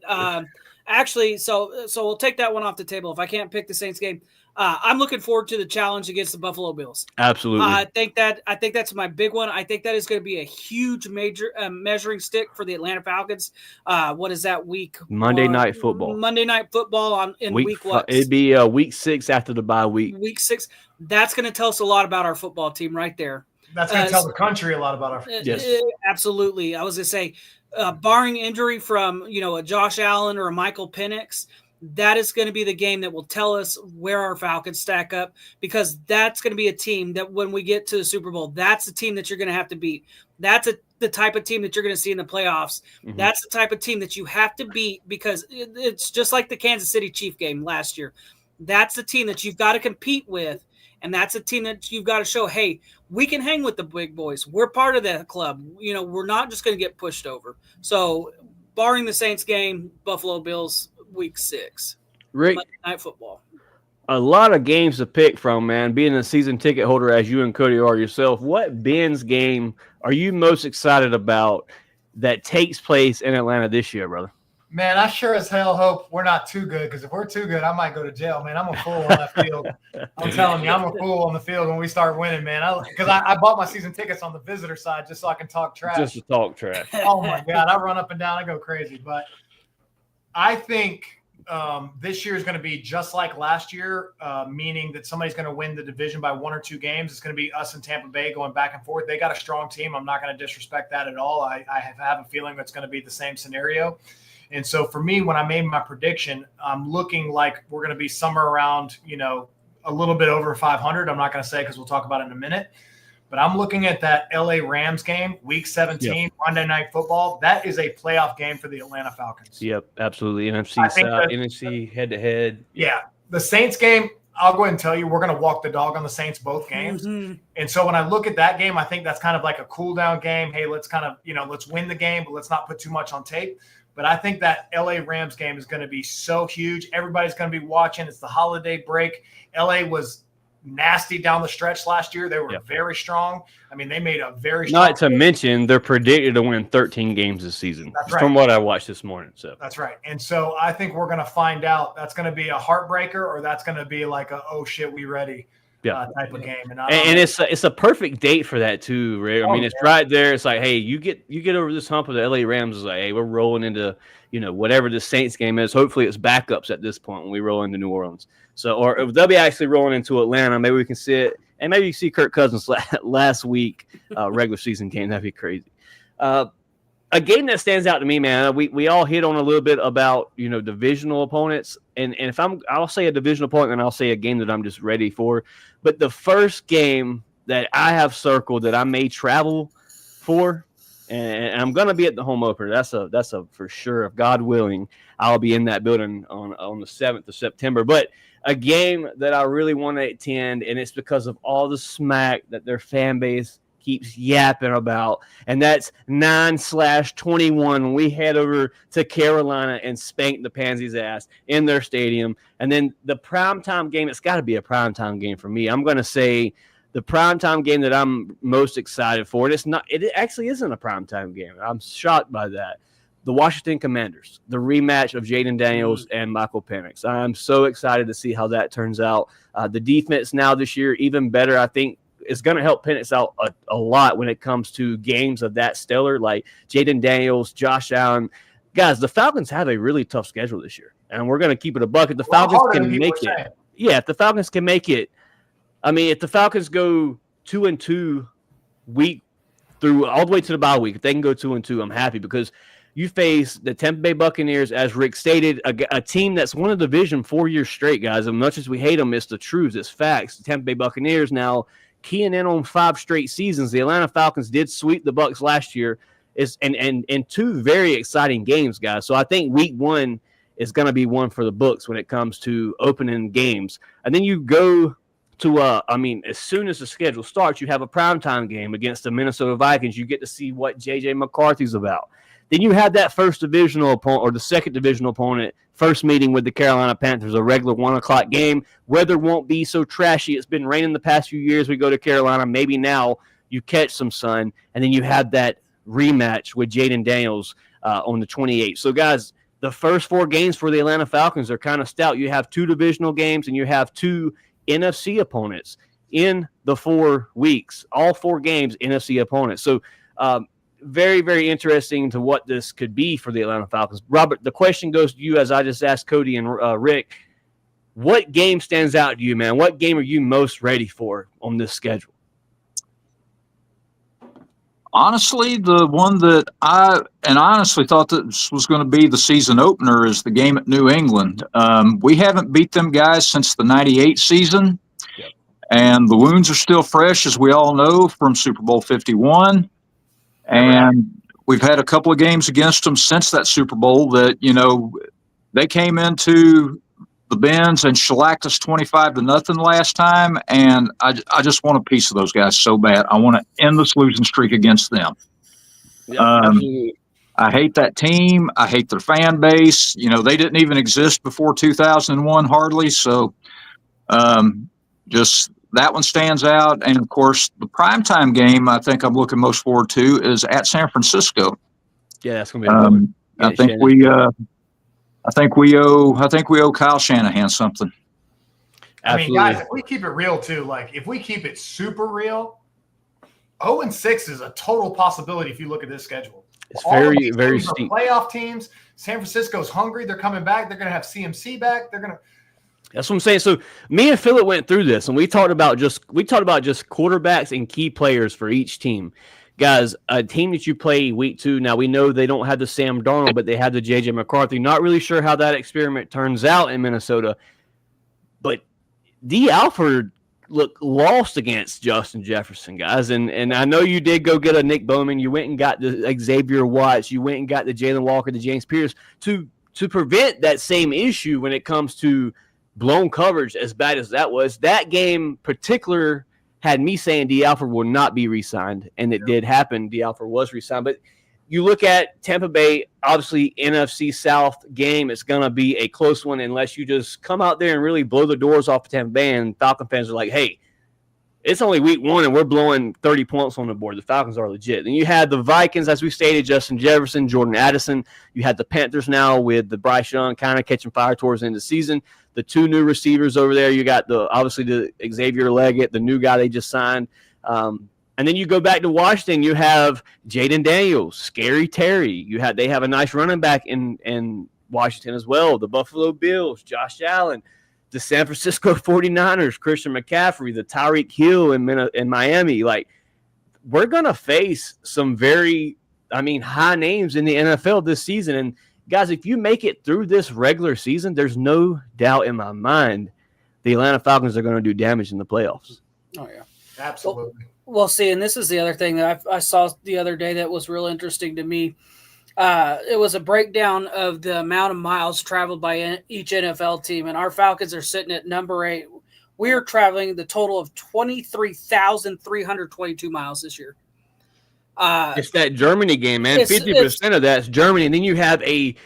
actually, so we'll take that one off the table. If I can't pick the Saints game, I'm looking forward to the challenge against the Buffalo Bills. Absolutely. I think that's my big one. I think that is going to be a huge major measuring stick for the Atlanta Falcons. What is that week? Monday Night Football. Monday Night Football in week what? It'd be week 6 after the bye week. Week 6. That's going to tell us a lot about our football team right there. That's going to tell the country a lot about our football team. Yes. Absolutely. I was going to say, barring injury from, a Josh Allen or a Michael Penix, that is going to be the game that will tell us where our Falcons stack up, because that's going to be a team that when we get to the Super Bowl, that's the team that you're going to have to beat. That's the type of team that you're going to see in the playoffs. Mm-hmm. That's the type of team that you have to beat, because it's just like the Kansas City Chief game last year. That's the team that you've got to compete with, and that's a team that you've got to show, hey, we can hang with the big boys. We're part of that club. We're not just going to get pushed over. So barring the Saints game, Buffalo Bills, week 6. Rick, Monday Night Football. A lot of games to pick from, man. Being a season ticket holder as you and Cody are yourself, what Ben's game are you most excited about that takes place in Atlanta this year, brother? Man, I sure as hell hope we're not too good, because if we're too good, I might go to jail, man. I'm a fool on that field. I'm telling you, I'm a fool on the field when we start winning, man. Because I bought my season tickets on the visitor side just so I can talk trash. Just to talk trash. Oh, my God. I run up and down. I go crazy. But I think this year is going to be just like last year, meaning that somebody's going to win the division by 1 or 2 games. It's going to be us and Tampa Bay going back and forth. They got a strong team. I'm not going to disrespect that at all. I have a feeling that's going to be the same scenario. And so for me, when I made my prediction, I'm looking like we're going to be somewhere around, a little bit over 500. I'm not going to say because we'll talk about it in a minute. But I'm looking at that LA Rams game, week 17, Monday Night Football. That is a playoff game for the Atlanta Falcons. Yep, absolutely. NFC South, NFC head-to-head. Yeah. The Saints game, I'll go ahead and tell you, we're going to walk the dog on the Saints both games. Mm-hmm. And so when I look at that game, I think that's kind of like a cool-down game. Hey, let's kind of, let's win the game, but let's not put too much on tape. But I think that LA Rams game is going to be so huge. Everybody's going to be watching. It's the holiday break. LA was nasty down the stretch last year. They were very strong. I mean, they made a very strong Not to mention, they're predicted to win 13 games this season. That's right. From what I watched this morning. So that's right. And so I think we're going to find out that's going to be a heartbreaker, or that's going to be like a, oh shit, we ready. type of game. And it's a perfect date for that too, Rick. I mean, it's right there. It's like, hey, you get over this hump of the LA Rams. Is like, hey, we're rolling into whatever the Saints game is. Hopefully, it's backups at this point when we roll into New Orleans. So, or if they'll be actually rolling into Atlanta, maybe we can see it, and maybe you see Kirk Cousins last week regular season game. That'd be crazy. A game that stands out to me, man. We all hit on a little bit about divisional opponents, and if I'll say a divisional opponent, and I'll say a game that I'm just ready for. But the first game that I have circled that I may travel for, and I'm gonna be at the home opener. That's a for sure. If God willing, I'll be in that building on the 7th of September. But a game that I really want to attend, and it's because of all the smack that their fan base keeps yapping about, and that's 9/21 when we head over to Carolina and spank the Pansies' ass in their stadium. And then the primetime game, it's got to be a primetime game for me. I'm going to say the primetime game that I'm most excited for, and it actually isn't a primetime game. I'm shocked by that. The Washington Commanders, the rematch of Jaden Daniels and Michael Penix. I'm so excited to see how that turns out. The defense now this year, even better, I think, is going to help Penix out a lot when it comes to games of that stellar, like Jaden Daniels, Josh Allen. Guys, the Falcons have a really tough schedule this year, and we're going to keep it a buck. If the Falcons can make it, if the Falcons can make it, I mean, if the Falcons go 2-2 week through all the way to the bye week, if they can go 2-2, I'm happy because you face the Tampa Bay Buccaneers, as Rick stated, a team that's won a division 4 years straight, guys. As much as we hate them, it's the truth. It's facts. The Tampa Bay Buccaneers now keying in on 5 straight seasons. The Atlanta Falcons did sweep the Bucs last year. And 2 very exciting games, guys. So I think week 1 is going to be one for the books when it comes to opening games. And then you go to, as soon as the schedule starts, you have a primetime game against the Minnesota Vikings. You get to see what J.J. McCarthy's about. Then you have that first divisional opponent or the second divisional opponent, first meeting with the Carolina Panthers, a regular 1 o'clock game. Weather won't be so trashy. It's been raining the past few years. We go to Carolina. Maybe now you catch some sun, and then you have that rematch with Jaden Daniels on the 28th. So, guys, the first 4 games for the Atlanta Falcons are kind of stout. You have 2 divisional games, and you have 2 NFC opponents in the 4 weeks. All 4 games, NFC opponents. So, very, very interesting to what this could be for the Atlanta Falcons. Robert, the question goes to you as I just asked Cody and Rick. What game stands out to you, man? What game are you most ready for on this schedule? Honestly, the one that I honestly thought that this was going to be the season opener is the game at New England. We haven't beat them guys since the 98 season, and the wounds are still fresh, as we all know, from Super Bowl 51. And we've had a couple of games against them since that Super Bowl that, they came into the Benz and shellacked us 25-0 last time. And I just want a piece of those guys so bad. I want to end this losing streak against them. I hate that team. I hate their fan base. They didn't even exist before 2001 hardly. So just that one stands out. And, of course, the primetime game I think I'm looking most forward to is at San Francisco. Yeah, that's going to be a good one. I think we owe Kyle Shanahan something. Absolutely. I mean, guys, if we keep it real too, like if we keep it super real, 0-6 is a total possibility if you look at this schedule. It's very, very steep. Playoff teams. San Francisco's hungry. They're coming back. They're going to have CMC back. That's what I'm saying. So me and Philip went through this, and we talked about just quarterbacks and key players for each team. Guys, a team that you play week 2, now we know they don't have the Sam Darnold, but they have the J.J. McCarthy. Not really sure how that experiment turns out in Minnesota. But D. Alford looked lost against Justin Jefferson, guys. And I know you did go get a Nick Bowman. You went and got the Xavier Watts. You went and got the Jalen Walker, the James Pierce to prevent that same issue when it comes to blown coverage as bad as that was. That game particular had me saying D. Alford will not be re-signed, and it did happen. D. Alford was re-signed. But you look at Tampa Bay, obviously NFC South game, it's going to be a close one unless you just come out there and really blow the doors off of Tampa Bay, and Falcon fans are like, hey, it's only week 1 and we're blowing 30 points on the board. The Falcons are legit. Then you had the Vikings, as we stated, Justin Jefferson, Jordan Addison. You had the Panthers now with the Bryce Young kind of catching fire towards the end of the season. The 2 new receivers over there. You got obviously the Xavier Leggett, the new guy they just signed. And then you go back to Washington. You have Jaden Daniels, Scary Terry. They have a nice running back in Washington as well. The Buffalo Bills, Josh Allen. The San Francisco 49ers, Christian McCaffrey, the Tyreek Hill in Miami. Like, we're going to face some very, high names in the NFL this season. And, guys, if you make it through this regular season, there's no doubt in my mind the Atlanta Falcons are going to do damage in the playoffs. Oh, yeah. Absolutely. Well, see, and this is the other thing that I saw the other day that was real interesting to me. It was a breakdown of the amount of miles traveled by each NFL team, and our Falcons are sitting at number 8. We are traveling the total of 23,322 miles this year. It's that Germany game, man. 50% of that's Germany, and then you have a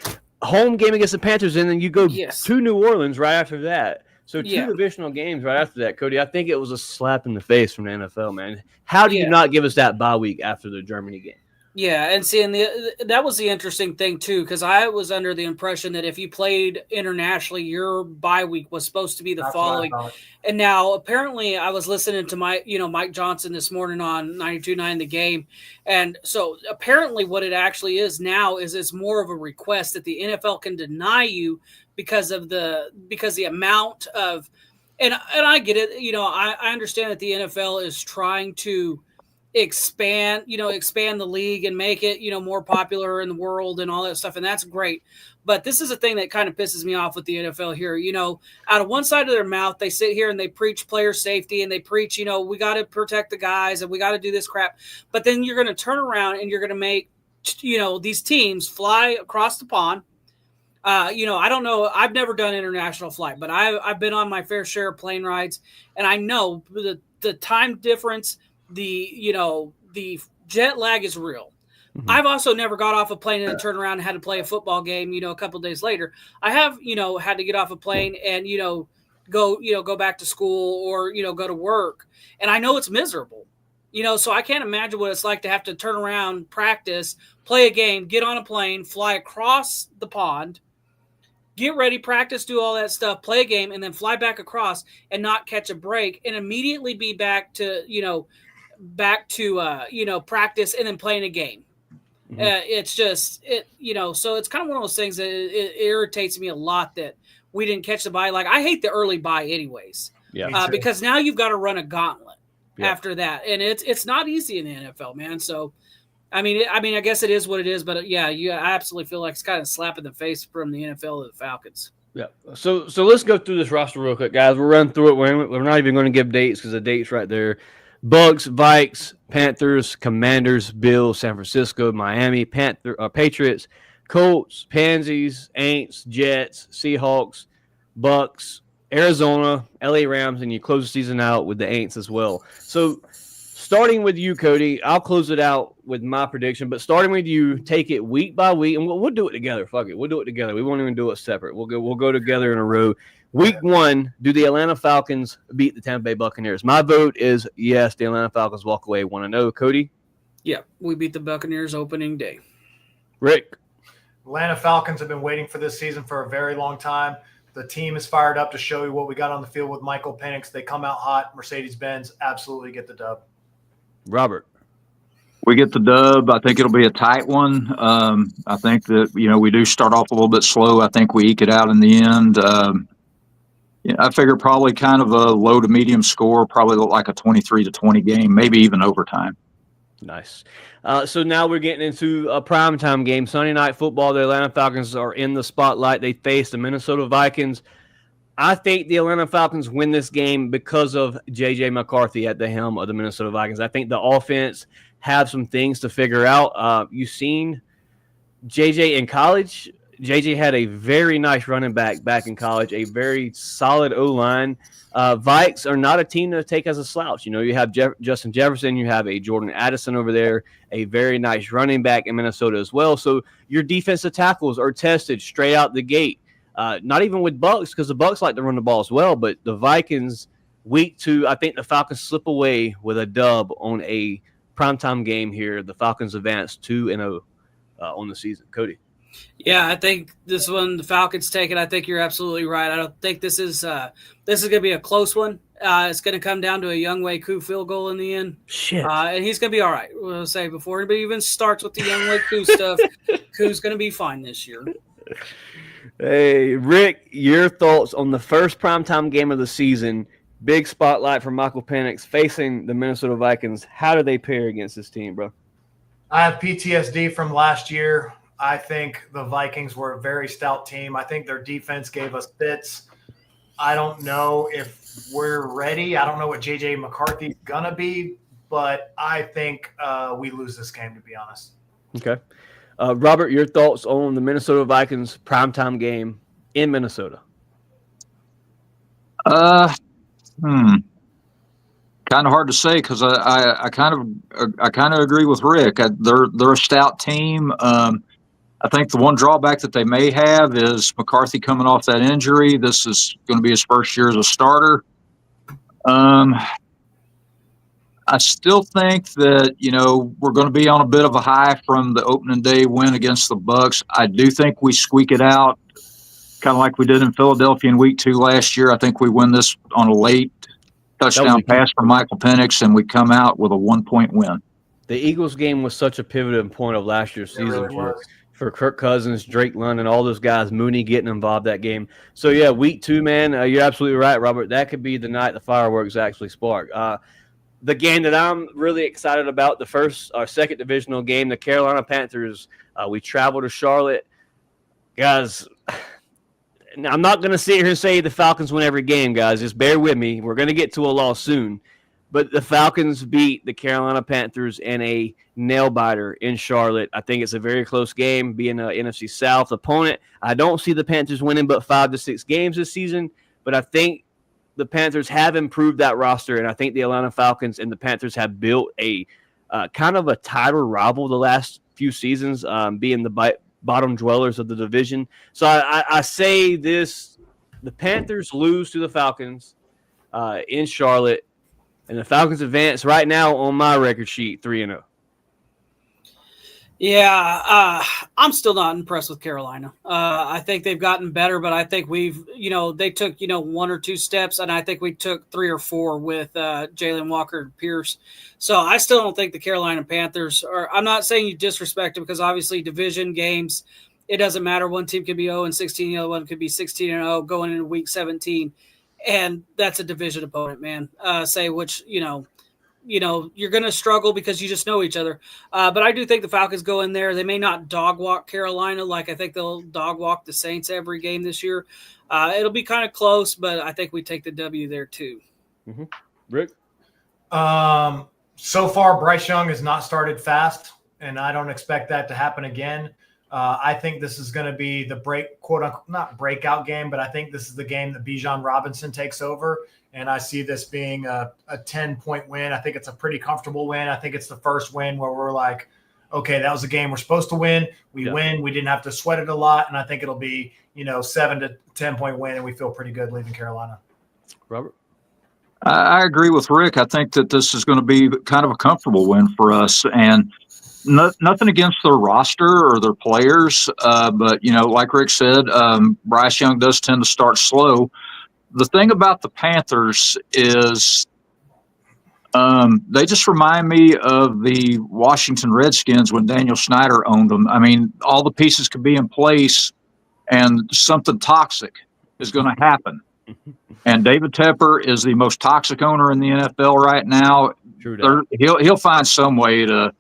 home game against the Panthers, and then you go to New Orleans right after that. So 2 divisional games right after that, Cody. I think it was a slap in the face from the NFL, man. How do you not give us that bye week after the Germany game? Yeah, and see, that was the interesting thing, too, because I was under the impression that if you played internationally, your bye week was supposed to be the following. And now, apparently, I was listening to Mike Johnson this morning on 92.9 The Game. And so, apparently, what it actually is now is it's more of a request that the NFL can deny you because the amount of – and I get it. I understand that the NFL is trying to – expand the league and make it, more popular in the world and all that stuff. And that's great. But this is a thing that kind of pisses me off with the NFL here. Out of one side of their mouth, they sit here and they preach player safety and they preach, we got to protect the guys and we got to do this crap. But then you're going to turn around and you're going to make, these teams fly across the pond. I don't know. I've never done international flight, but I've been on my fair share of plane rides, and I know the time difference, the jet lag is real. Mm-hmm. I've also never got off a plane and then turned around and had to play a football game, a couple of days later. I have, had to get off a plane and, go back to school or, go to work. And I know it's miserable, so I can't imagine what it's like to have to turn around, practice, play a game, get on a plane, fly across the pond, get ready, practice, do all that stuff, play a game, and then fly back across and not catch a break and immediately be back to practice and then playing a game. Mm-hmm. It's just so it's kind of one of those things that it irritates me a lot that we didn't catch the bye. Like, I hate the early bye anyways, because now you've got to run a gauntlet after that, and it's not easy in the NFL, man. So I mean, I guess it is what it is, but I absolutely feel like it's kind of a slap in the face from the NFL to the Falcons. Yeah. So let's go through this roster real quick, guys. We'll run through it. We're not even going to give dates because the date's right there. Bucks, Vikes, Panthers, Commanders, Bills, San Francisco, Miami, Patriots, Colts, Pansies, Aints, Jets, Seahawks, Bucks, Arizona, LA Rams, and you close the season out with the Aints as well. So starting with you, Cody, I'll close it out with my prediction, but starting with you, take it week by week, and we'll do it together. Fuck it. We'll do it together. We won't even do it separate. We'll go together in a row. Week 1, do the Atlanta Falcons beat the Tampa Bay Buccaneers? My vote is yes, the Atlanta Falcons walk away 1-0. Cody? Yeah, we beat the Buccaneers opening day. Rick? Atlanta Falcons have been waiting for this season for a very long time. The team is fired up to show you what we got on the field with Michael Penix. They come out hot. Mercedes-Benz absolutely get the dub. Robert? We get the dub. I think it'll be a tight one. I think that, we do start off a little bit slow. I think we eke it out in the end. I figure probably kind of a low to medium score, probably look like a 23-20 game, maybe even overtime. Nice. So now we're getting into a primetime game. Sunday Night Football, the Atlanta Falcons are in the spotlight. They face the Minnesota Vikings. I think the Atlanta Falcons win this game because of J.J. McCarthy at the helm of the Minnesota Vikings. I think the offense have some things to figure out. You've seen J.J. in college. J.J. had a very nice running back in college, a very solid O-line. Vikes are not a team to take as a slouch. You have Justin Jefferson. You have a Jordan Addison over there, a very nice running back in Minnesota as well. So your defensive tackles are tested straight out the gate. Not even with Bucks, because the Bucks like to run the ball as well, but the Vikings week 2, I think the Falcons slip away with a dub on a primetime game here. The Falcons advance 2-0 on the season. Cody. Yeah, I think this one the Falcons take it. I think you're absolutely right. I don't think this is going to be a close one. It's going to come down to a Younghoe Koo field goal in the end. Shit. And he's going to be all right. We'll say before anybody even starts with the Younghoe Koo stuff, Koo's going to be fine this year. Hey, Rick, your thoughts on the first primetime game of the season? Big spotlight for Michael Penix facing the Minnesota Vikings. How do they pair against this team, bro? I have PTSD from last year. I think the Vikings were a very stout team. I think their defense gave us fits. I don't know if we're ready. I don't know what J.J. McCarthy's going to be, but I think we lose this game, to be honest. Okay. Robert, your thoughts on the Minnesota Vikings primetime game in Minnesota? Kind of hard to say because I kind of agree with Rick. They're a stout team. I think the one drawback that they may have is McCarthy coming off that injury. This is going to be his first year as a starter. I still think that, we're going to be on a bit of a high from the opening day win against the Bucs. I do think we squeak it out, kind of like we did in Philadelphia in week 2 last year. I think we win this on a late touchdown pass from Michael Penix, and we come out with a 1-point win. The Eagles game was such a pivotal point of last year's season for Kirk Cousins, Drake London, all those guys, Mooney getting involved that game. So, yeah, week 2, man, you're absolutely right, Robert. That could be the night the fireworks actually spark. The game that I'm really excited about, the first or second divisional game, the Carolina Panthers. We travel to Charlotte. Guys, I'm not going to sit here and say the Falcons win every game, guys. Just bear with me. We're going to get to a loss soon. But the Falcons beat the Carolina Panthers in a nail-biter in Charlotte. I think it's a very close game, being an NFC South opponent. I don't see the Panthers winning but 5 to 6 games this season, but I think the Panthers have improved that roster, and I think the Atlanta Falcons and the Panthers have built a kind of a tighter rival the last few seasons, being the bottom dwellers of the division. So I say this, the Panthers lose to the Falcons in Charlotte, and the Falcons advance right now on my record sheet 3-0. Yeah, I'm still not impressed with Carolina. I think they've gotten better, but I think they took, 1 or 2 steps, and I think we took 3 or 4 with Jalen Walker and Pierce. So I still don't think the Carolina Panthers are – I'm not saying you disrespect them because obviously division games, it doesn't matter. One team could be 0-16, the other one could be 16-0 going into week 17. And that's a division opponent, man. You're going to struggle because you just know each other. But I do think the Falcons go in there. They may not dog walk Carolina like I think they'll dog walk the Saints every game this year. It'll be kind of close, but I think we take the W there too. Mm-hmm. Rick? So far, Bryce Young has not started fast, and I don't expect that to happen again. I think this is going to be the not breakout game, but I think this is the game that Bijan Robinson takes over. And I see this being a 10-point win. I think it's a pretty comfortable win. I think it's the first win where we're like, okay, that was a game we're supposed to win. We win. We didn't have to sweat it a lot. And I think it'll be, 7 to 10-point win, and we feel pretty good leaving Carolina. Robert? I agree with Rick. I think that this is going to be kind of a comfortable win for us. And nothing against their roster or their players. But, like Rick said, Bryce Young does tend to start slow. The thing about the Panthers is they just remind me of the Washington Redskins when Daniel Snyder owned them. I mean, all the pieces could be in place and something toxic is going to happen. And David Tepper is the most toxic owner in the NFL right now. He'll find some way to,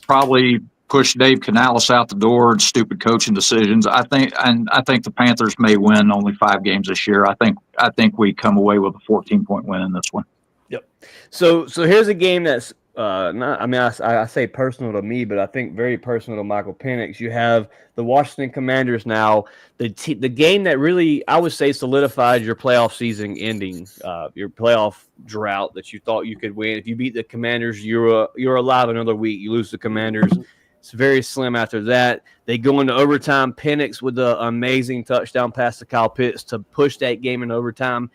probably push Dave Canales out the door and stupid coaching decisions. I think the Panthers may win only 5 games this year. I think we come away with a 14-point win in this one. Yep. So here's a game that's I say personal to me, but I think very personal to Michael Penix. You have the Washington Commanders now, the game that really, I would say, solidified your playoff season ending, your playoff drought that you thought you could win. If you beat the Commanders, you're alive another week. You lose the Commanders, it's very slim after that. They go into overtime. Penix with the amazing touchdown pass to Kyle Pitts to push that game in overtime.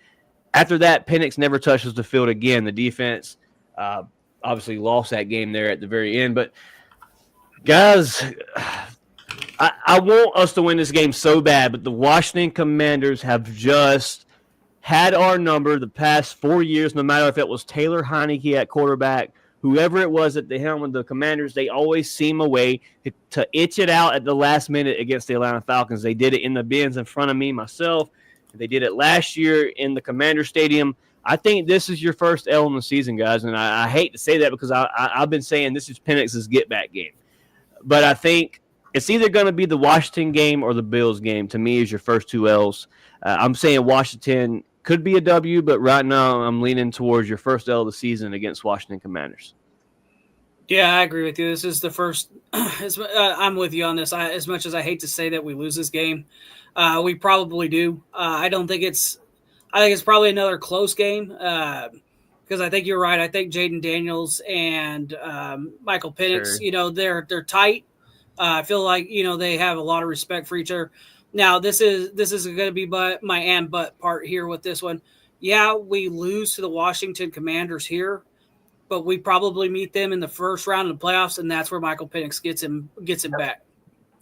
After that, Penix never touches the field again. The defense obviously lost that game there at the very end. But, guys, I want us to win this game so bad, but the Washington Commanders have just had our number the past 4 years, no matter if it was Taylor Heineke at quarterback, whoever it was at the helm of the Commanders, they always seem a way to itch it out at the last minute against the Atlanta Falcons. They did it in the bins in front of me, myself. They did it last year in the Commander Stadium. I think this is your first L in the season, guys, and I hate to say that because I've been saying this is Penix's get-back game. But I think it's either going to be the Washington game or the Bills game. To me, is your first 2 L's. I'm saying Washington could be a W, but right now I'm leaning towards your first L of the season against Washington Commanders. Yeah, I agree with you. This is the first. I'm with you on this. As much as I hate to say that we lose this game, we probably do. I think it's probably another close game because I think you're right. I think Jaden Daniels and Michael Penix, Sure. They're tight. I feel like they have a lot of respect for each other. Now this is going to be my and but part here with this one. Yeah, we lose to the Washington Commanders here, but we probably meet them in the first round of the playoffs, and that's where Michael Penix gets him back.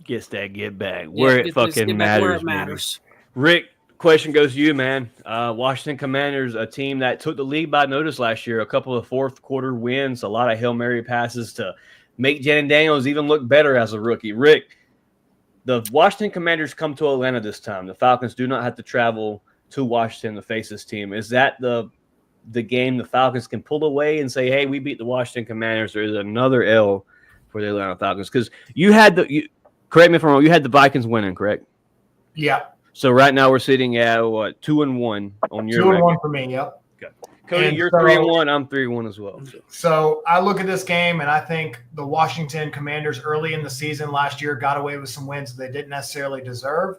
Gets that get back where it fucking matters. Where it matters. Rick, question goes to you, man. Washington Commanders, a team that took the league by notice last year, a couple of fourth quarter wins, a lot of Hail Mary passes to make Jaden Daniels even look better as a rookie. Rick, the Washington Commanders come to Atlanta this time. The Falcons do not have to travel to Washington to face this team. Is that the game the Falcons can pull away and say, hey, we beat the Washington Commanders? There is another L for the Atlanta Falcons. Because you had correct me if I'm wrong, you had the Vikings winning, correct? Yeah. So right now we're sitting at, 2-1 on your 2-1 for me, yep. Okay. Cody, And you're so- 3-1. I'm 3-1 as well. So I look at this game, and I think the Washington Commanders early in the season last year got away with some wins that they didn't necessarily deserve,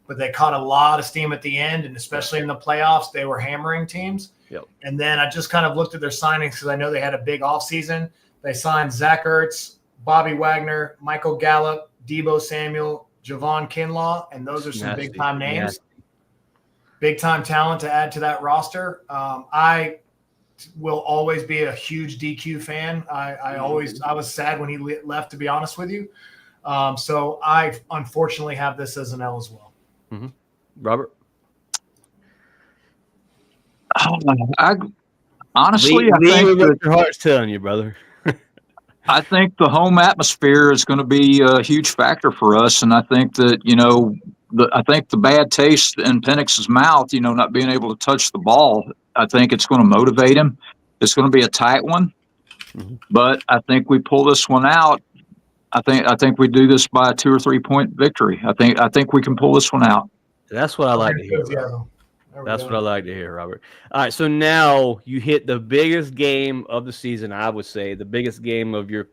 but they caught a lot of steam at the end, and especially in the playoffs, they were hammering teams. Yep. And then I just kind of looked at their signings because I know they had a big offseason. They signed Zach Ertz, Bobby Wagner, Michael Gallup, Debo Samuel, Javon Kinlaw, and those are some big-time names. Big-time talent to add to that roster. I will always be a huge DQ fan. I was sad when he left, to be honest with you. So I unfortunately have this as an L as well. Mm-hmm. Robert? I honestly, I think that your heart's telling you, brother. I think the home atmosphere is going to be a huge factor for us, and I think that I think the bad taste in Penix's mouth, not being able to touch the ball, I think it's going to motivate him. It's going to be a tight one, but I think we pull this one out. I think we do this by a 2 or 3 point victory. I think we can pull this one out. That's what I like to hear. That's what I like to hear, Robert. All right, so now you hit the biggest game of the season, I would say, the biggest game of your,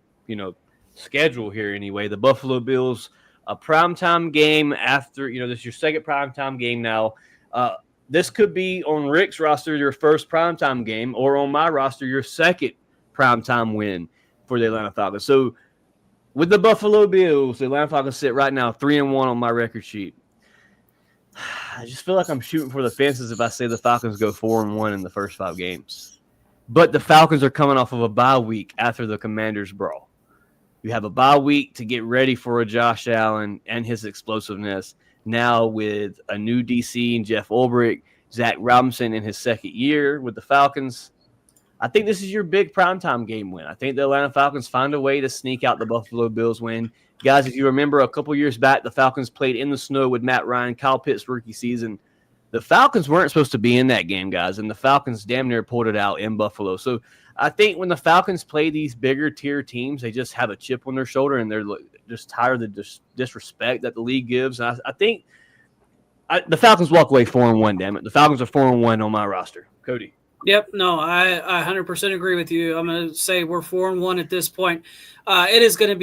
schedule here anyway. The Buffalo Bills, a primetime game after, this is your second primetime game now. This could be on Rick's roster your first primetime game, or on my roster your second primetime win for the Atlanta Falcons. So with the Buffalo Bills, the Atlanta Falcons sit right now 3-1 on my record sheet. I just feel like I'm shooting for the fences if I say the Falcons go 4-1 in the first 5 games. But the Falcons are coming off of a bye week after the Commanders brawl. You have a bye week to get ready for a Josh Allen and his explosiveness. Now with a new DC and Jeff Ulbrich, Zach Robinson in his second year with the Falcons, I think this is your big primetime game win. I think the Atlanta Falcons find a way to sneak out the Buffalo Bills win. Guys, if you remember a couple years back, the Falcons played in the snow with Matt Ryan, Kyle Pitts' rookie season. The Falcons weren't supposed to be in that game, guys, and the Falcons damn near pulled it out in Buffalo. So I think when the Falcons play these bigger tier teams, they just have a chip on their shoulder, and they're just tired of the disrespect that the league gives. And I think the Falcons walk away 4-1, damn it. The Falcons are 4-1 on my roster. Cody. Yep, no, I 100% agree with you. I'm going to say we're 4-1 at this point. It's going to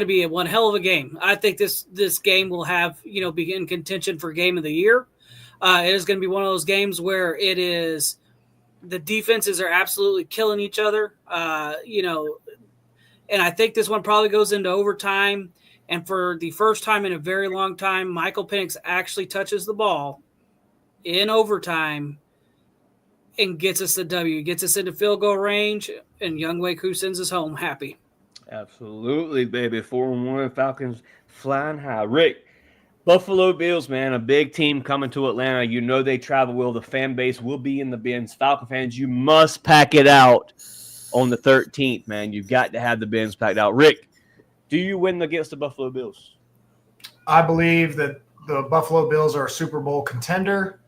be one hell of a game. I think this game will have, be in contention for game of the year. It is going to be one of those games where it is the defenses are absolutely killing each other, and I think this one probably goes into overtime. And for the first time in a very long time, Michael Penix actually touches the ball in overtime. and gets us the W, gets us into field goal range, and Young Wei Koo sends us home happy. Absolutely, baby. 4-1 Falcons flying high. Rick, Buffalo Bills, man, a big team coming to Atlanta. You know they travel well. The fan base will be in the bins. Falcon fans, you must pack it out on the 13th, man. You've got to have the bins packed out. Rick, do you win against the Buffalo Bills? I believe that the Buffalo Bills are a Super Bowl contender.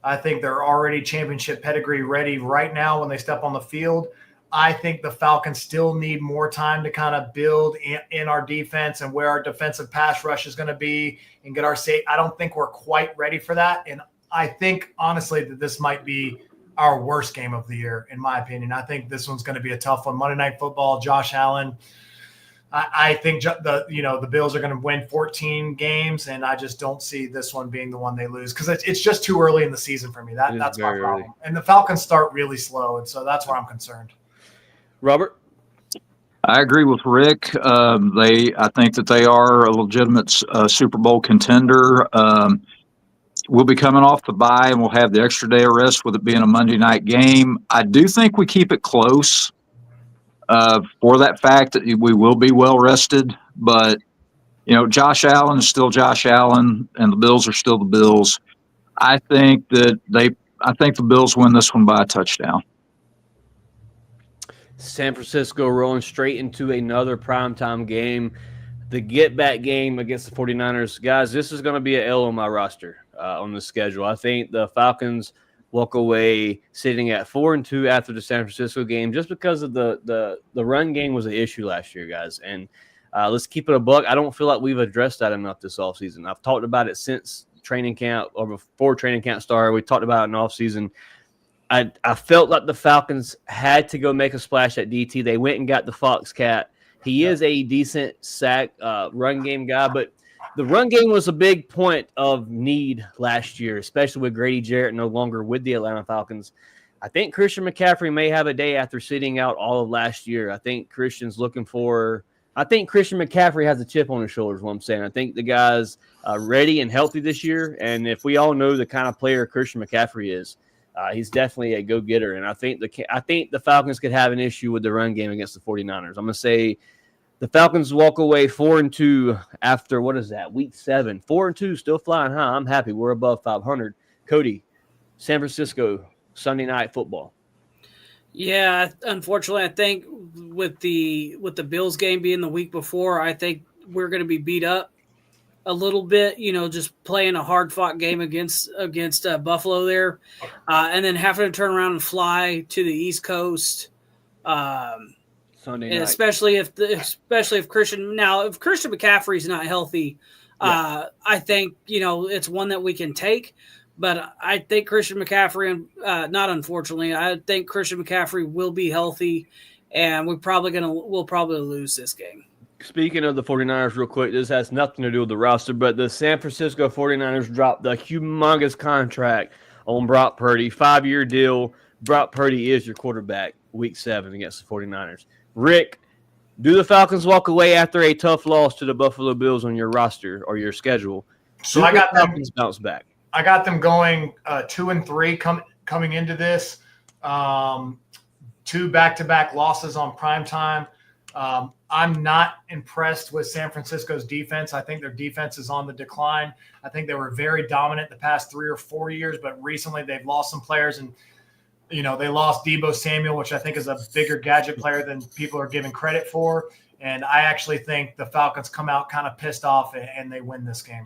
I think they're already championship pedigree ready right now when they step on the field. I think the Falcons still need more time to kind of build in our defense and where our defensive pass rush is going to be and get our safe. I don't think we're quite ready for that. And I think, honestly, that this might be our worst game of the year, in my opinion. I think this one's going to be a tough one. Monday Night Football, Josh Allen. I think the Bills are going to win 14 games, and I just don't see this one being the one they lose because it's just too early in the season for me. That's my problem. Early. And the Falcons start really slow, and so that's where I'm concerned. Robert? I agree with Rick. I think that they are a legitimate Super Bowl contender. We'll be coming off the bye, and we'll have the extra day of rest with it being a Monday night game. I do think we keep it close. For that fact that we will be well rested, but Josh Allen is still Josh Allen, and the Bills are still the Bills. I think the Bills win this one by a touchdown. San Francisco rolling straight into another primetime game, the get-back game against the 49ers. Guys, this is going to be an L on my roster on the schedule. I think the Falcons walk away sitting at 4-2 after the San Francisco game just because of the run game was an issue last year, guys. And let's keep it a buck. I don't feel like we've addressed that enough this offseason. I've talked about it since training camp or before training camp started. We talked about it in offseason. I felt like the Falcons had to go make a splash at DT. They went and got the Foxcat. He is a decent sack run game guy, but the run game was a big point of need last year, especially with Grady Jarrett no longer with the Atlanta Falcons. I think Christian McCaffrey may have a day after sitting out all of last year. I think Christian McCaffrey has a chip on his shoulder is what I'm saying. I think the guy's ready and healthy this year, and if we all know the kind of player Christian McCaffrey is, he's definitely a go-getter, and I think the Falcons could have an issue with the run game against the 49ers. I'm going to say the Falcons walk away 4-2 after, what is that, week 7. 4-2, still flying high. I'm happy. We're above 500. Cody, San Francisco, Sunday Night Football. Yeah, unfortunately, I think with the Bills game being the week before, I think we're going to be beat up a little bit, just playing a hard-fought game against Buffalo there, and then having to turn around and fly to the East Coast. Sunday night. Especially if Christian McCaffrey's not healthy, I think it's one that we can take. But I think Christian McCaffrey, I think Christian McCaffrey will be healthy, and we'll probably lose this game. Speaking of the 49ers real quick, this has nothing to do with the roster, but the San Francisco 49ers dropped the humongous contract on Brock Purdy, 5-year deal. Brock Purdy is your quarterback week 7 against the 49ers. Rick, do the Falcons walk away after a tough loss to the Buffalo Bills on your roster or your schedule? So I got them bounce back. I got them going 2-3 coming into this. 2 back-to-back losses on primetime. I'm not impressed with San Francisco's defense. I think their defense is on the decline. I think they were very dominant the past 3 or 4 years, but recently they've lost some players, and they lost Deebo Samuel, which I think is a bigger gadget player than people are giving credit for. And I actually think the Falcons come out kind of pissed off and they win this game.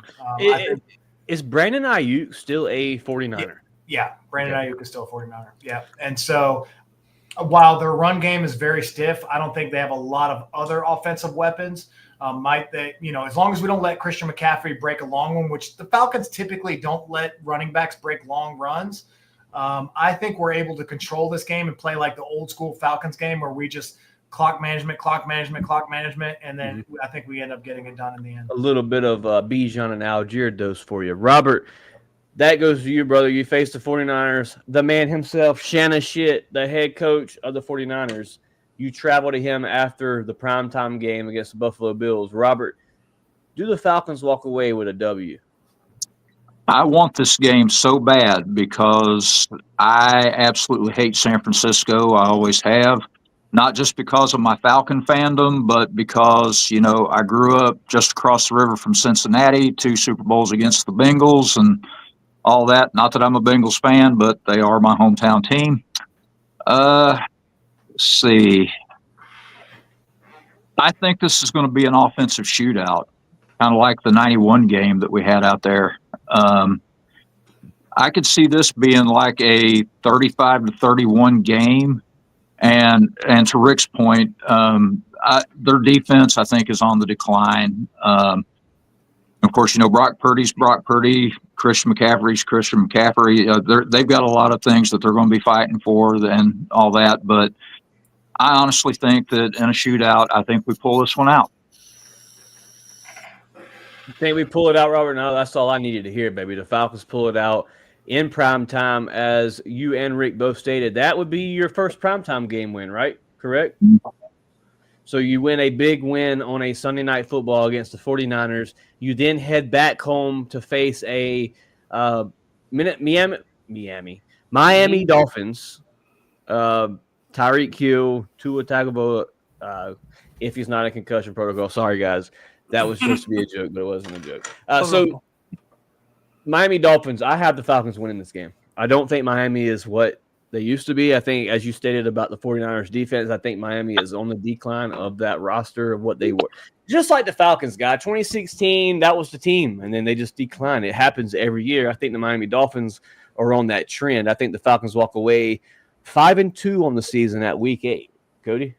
Is Brandon Ayuk still a 49er? Yeah, Brandon Ayuk is still a 49er. Yeah, and so while their run game is very stiff, I don't think they have a lot of other offensive weapons. As long as we don't let Christian McCaffrey break a long one, which the Falcons typically don't let running backs break long runs, I think we're able to control this game and play like the old school Falcons game where we just clock management, and then I think we end up getting it done in the end. A little bit of Bijan and Algier dose for you. Robert, that goes to you, brother. You face the 49ers. The man himself, Shannon Shit, the head coach of the 49ers. You travel to him after the primetime game against the Buffalo Bills. Robert, do the Falcons walk away with a W? I want this game so bad because I absolutely hate San Francisco. I always have. Not just because of my Falcon fandom, but because, I grew up just across the river from Cincinnati, 2 Super Bowls against the Bengals and all that. Not that I'm a Bengals fan, but they are my hometown team. Let's see. I think this is going to be an offensive shootout, kind of like the 91 game that we had out there. I could see this being like a 35-31 game. And to Rick's point, their defense, I think, is on the decline. Of course, Brock Purdy's Brock Purdy, Christian McCaffrey's Christian McCaffrey. They've got a lot of things that they're going to be fighting for and all that. But I honestly think that in a shootout, I think we pull this one out. You think we pull it out, Robert? No, that's all I needed to hear, baby. The Falcons pull it out in prime time, as you and Rick both stated. That would be your first primetime game win, right? Correct? So you win a big win on a Sunday Night Football against the 49ers. You then head back home to face a Miami Dolphins. Tyreek Hill, Tua Tagovailoa, if he's not in concussion protocol. Sorry, guys. That was supposed to be a joke, but it wasn't a joke. So Miami Dolphins, I have the Falcons winning this game. I don't think Miami is what they used to be. I think, as you stated about the 49ers defense, I think Miami is on the decline of that roster of what they were. Just like the Falcons, guy. 2016, that was the team, and then they just declined. It happens every year. I think the Miami Dolphins are on that trend. I think the Falcons walk away 5-2 on the season at week 8. Cody?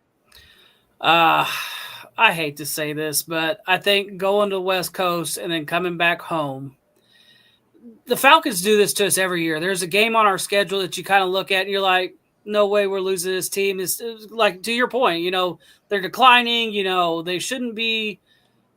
I hate to say this, but I think going to the West Coast and then coming back home, the Falcons do this to us every year. There's a game on our schedule that you kind of look at and you're like, no way we're losing this team. It's like, to your point, they're declining, they shouldn't be.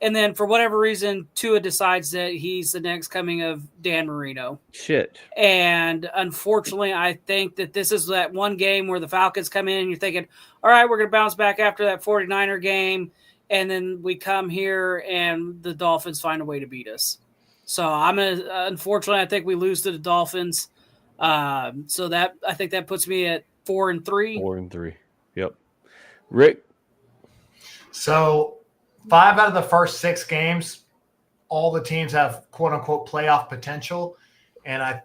And then for whatever reason, Tua decides that he's the next coming of Dan Marino. Shit. And unfortunately, I think that this is that one game where the Falcons come in and you're thinking, all right, we're going to bounce back after that 49er game. And then we come here and the Dolphins find a way to beat us. So unfortunately, I think we lose to the Dolphins. So that, I think that puts me at 4-3. 4-3. Yep. Rick? So 5 out of the first 6 games, all the teams have quote unquote playoff potential. And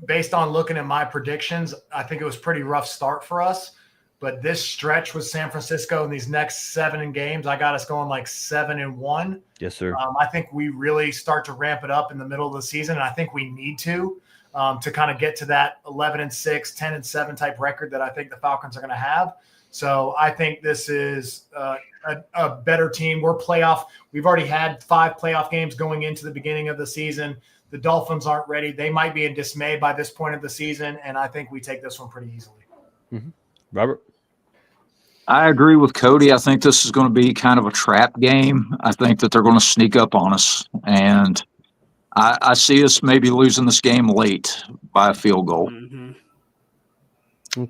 based on looking at my predictions, I think it was a pretty rough start for us. But this stretch with San Francisco in these next 7 games, I got us going like 7-1. Yes, sir. I think we really start to ramp it up in the middle of the season, and I think we need to kind of get to that 11-6, 10-7 type record that I think the Falcons are going to have. So I think this is a better team. We're playoff. We've already had 5 playoff games going into the beginning of the season. The Dolphins aren't ready. They might be in dismay by this point of the season, and I think we take this one pretty easily. Mm-hmm. Robert? I agree with Cody. I think this is going to be kind of a trap game. I think that they're going to sneak up on us. And I see us maybe losing this game late by a field goal. Mm-hmm.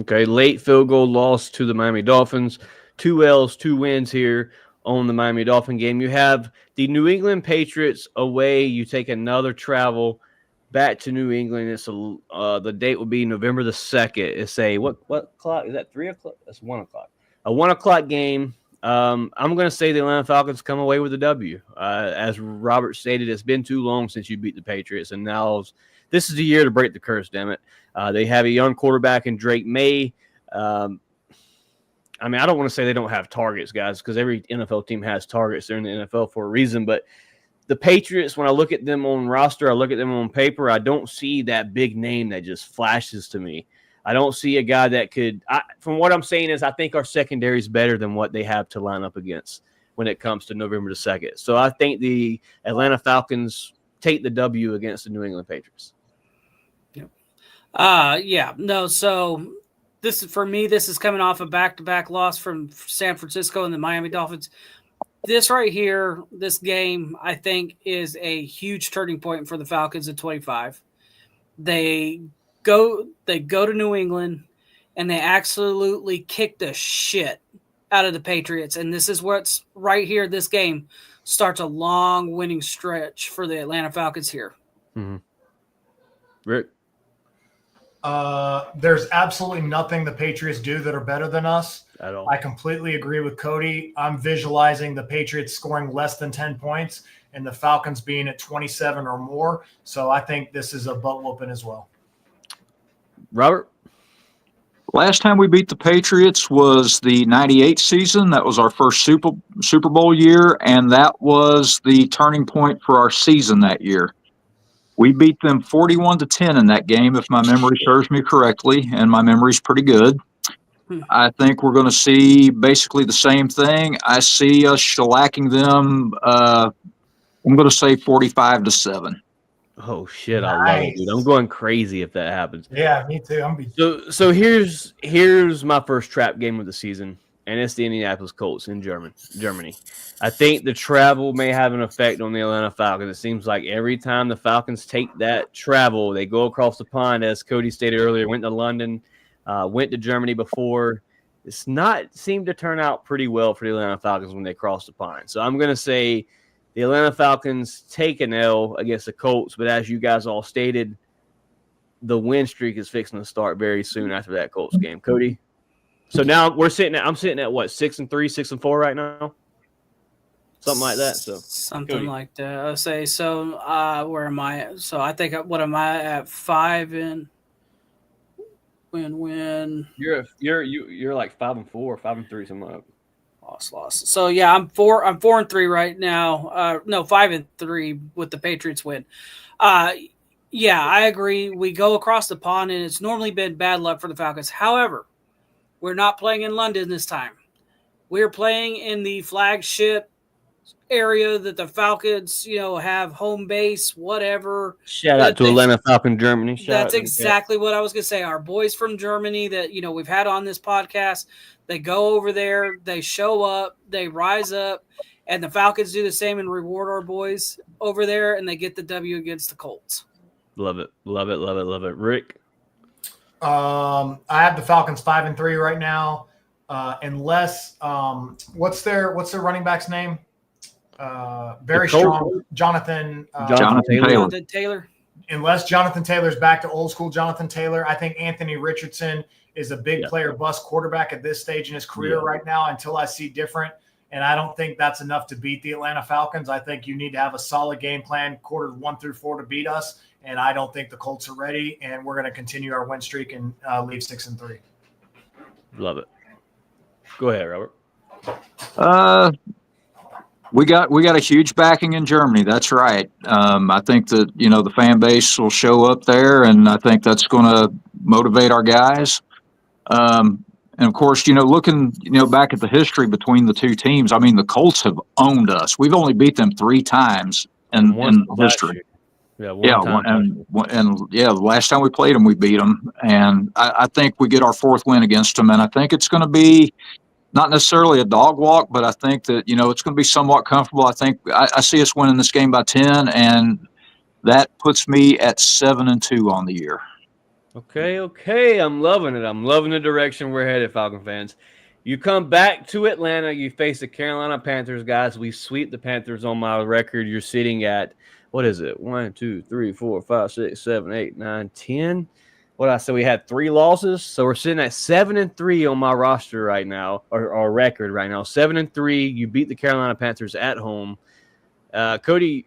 Okay. Late field goal loss to the Miami Dolphins. 2 L's, 2 wins here on the Miami Dolphin game. You have the New England Patriots away. You take another travel back to New England. It's the date will be November the 2nd. It's a what clock? Is that 3 o'clock? That's 1 o'clock. A 1 o'clock game. I'm going to say the Atlanta Falcons come away with a W. As Robert stated, it's been too long since you beat the Patriots, and now this is the year to break the curse. Damn it! They have a young quarterback in Drake May. I don't want to say they don't have targets, guys, because every NFL team has targets. They're in the NFL for a reason, but the Patriots, when I look at them on roster, I look at them on paper, I don't see that big name that just flashes to me. I don't see a guy that could from what I'm saying is I think our secondary is better than what they have to line up against when it comes to November the 2nd. So I think the Atlanta Falcons take the W against the New England Patriots. So this is, for me, this is coming off a back-to-back loss from San Francisco and the Miami Dolphins. This right here, this game, I think, is a huge turning point for the Falcons in 25. They go to New England, and they absolutely kick the shit out of the Patriots. And this is what's right here. This game starts a long winning stretch for the Atlanta Falcons here. Mm-hmm. Rick? There's absolutely nothing the Patriots do that are better than us. At all. I completely agree with Cody. I'm visualizing the Patriots scoring less than 10 points and the Falcons being at 27 or more. So I think this is a butt whooping as well. Robert? Last time we beat the Patriots was the 98 season. That was our first Super Bowl year, and that was the turning point for our season that year. We beat them 41-10 in that game, if my memory serves me correctly, and my memory's pretty good. I think we're going to see basically the same thing. I see us shellacking them, I'm going to say 45-7. Oh shit! Nice. I love it, dude. I'm going crazy if that happens. Yeah, me too. So here's my first trap game of the season, and it's the Indianapolis Colts in Germany. I think the travel may have an effect on the Atlanta Falcons. It seems like every time the Falcons take that travel, they go across the pond, as Cody stated earlier. Went to London, went to Germany before. It's not seemed to turn out pretty well for the Atlanta Falcons when they cross the pond. So I'm going to say the Atlanta Falcons take an L against the Colts, but as you guys all stated, the win streak is fixing to start very soon after that Colts game. Cody? So now I'm sitting at what, 6-3, 6-4 right now? Something like that. So something Cody. like that. I'll say so. Where am I at? So I think what am I at? 5 and win. You're like 5-4, 5-3, something like that. Lost. So yeah, I'm 4-3 right now. No, 5-3 with the Patriots win. Yeah, I agree. We go across the pond, and it's normally been bad luck for the Falcons. However, we're not playing in London this time. We're playing in the flagship area that the Falcons, have home base, whatever. Shout out to Atlanta Falcon Germany. That's exactly what I was going to say. Our boys from Germany that, we've had on this podcast, they go over there, they show up, they rise up, and the Falcons do the same and reward our boys over there, and they get the W against the Colts. Love it. Rick? I have the Falcons 5-3 right now. Unless what's their running back's name? Very strong, Jonathan Taylor. Unless Jonathan Taylor's back to old school Jonathan Taylor, I think Anthony Richardson is a big player bust quarterback at this stage in his career right now until I see different. And I don't think that's enough to beat the Atlanta Falcons. I think you need to have a solid game plan quarters 1 through 4 to beat us. And I don't think the Colts are ready. And we're going to continue our win streak and leave 6-3. Love it. Go ahead, Robert. We got a huge backing in Germany. That's right. I think that, the fan base will show up there, and I think that's going to motivate our guys. And of course, looking, back at the history between the two teams, I mean, the Colts have owned us. We've only beat them 3 times in history. The last time we played them, we beat them. And I think we get our 4th win against them. And I think it's going to be not necessarily a dog walk, but I think that, it's going to be somewhat comfortable. I think I see us winning this game by 10, and that puts me at 7-2 on the year. Okay. I'm loving it. I'm loving the direction we're headed, Falcon fans. You come back to Atlanta, you face the Carolina Panthers, guys. We sweep the Panthers on my record. You're sitting at, what is it? 1, 2, 3, 4, 5, 6, 7, 8, 9, 10. What I said, we had 3 losses, so we're sitting at 7-3 on my roster right now, or our record right now. 7-3. You beat the Carolina Panthers at home. Cody,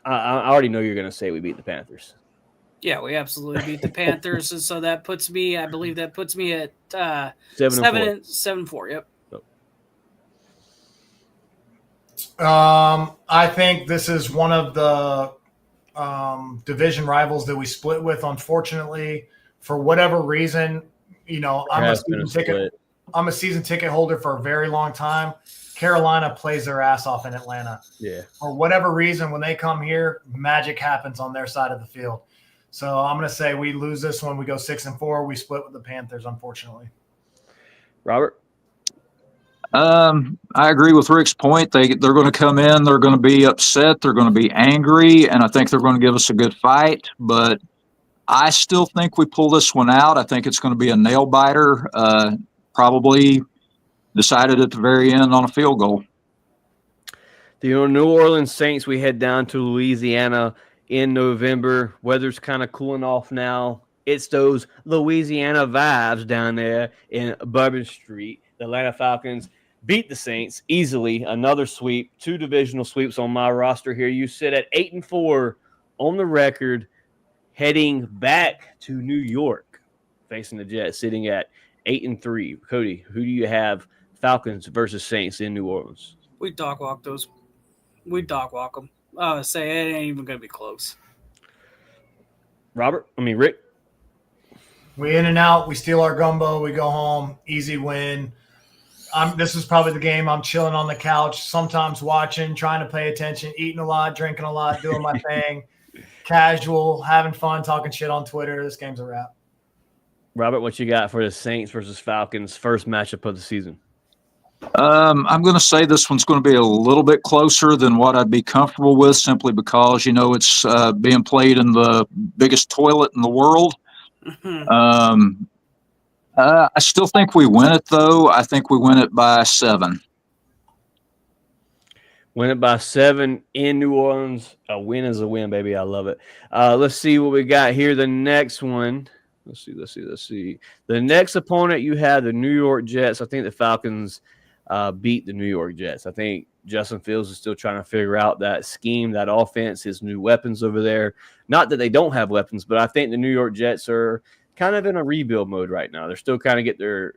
I already know you're going to say we beat the Panthers. Yeah, we absolutely beat the Panthers, and so that puts me. I believe that puts me at 7-4. Yep. I think this is one of the division rivals that we split with. Unfortunately, for whatever reason, I'm a season ticket holder for a very long time. Carolina plays their ass off in Atlanta. Yeah. For whatever reason, when they come here, magic happens on their side of the field. So I'm going to say we lose this one. We go 6-4. We split with the Panthers, unfortunately. Robert? I agree with Rick's point. They're going to come in. They're going to be upset. They're going to be angry, and I think they're going to give us a good fight. But I still think we pull this one out. I think it's going to be a nail biter, probably decided at the very end on a field goal. The New Orleans Saints, we head down to Louisiana. in November. Weather's kind of cooling off now. It's those Louisiana vibes down there in Bourbon Street. The Atlanta Falcons beat the Saints easily. Another sweep, 2 divisional sweeps on my roster here. You sit at 8-4 on the record, heading back to New York, facing the Jets, sitting at 8-3. Cody, who do you have? Falcons versus Saints in New Orleans. We dog walk those. We dog walk them. Say it ain't even gonna be close. Rick. We in and out. We steal our gumbo. We go home. Easy win. This is probably the game I'm chilling on the couch, sometimes watching, trying to pay attention, eating a lot, drinking a lot, doing my thing, casual, having fun, talking shit on Twitter. This game's a wrap. Robert, what you got for the Saints versus Falcons first matchup of the season? I'm going to say this one's going to be a little bit closer than what I'd be comfortable with, simply because, it's being played in the biggest toilet in the world. I still think we win it, though. I think we win it by 7. Win it by 7 in New Orleans. A win is a win, baby. I love it. Let's see what we got here. The next one. Let's see. The next opponent you have, the New York Jets. I think the Falcons beat the New York Jets. I think Justin Fields is still trying to figure out that scheme, that offense, his new weapons over there. Not that they don't have weapons, but I think the New York Jets are kind of in a rebuild mode right now. They're still kind of get their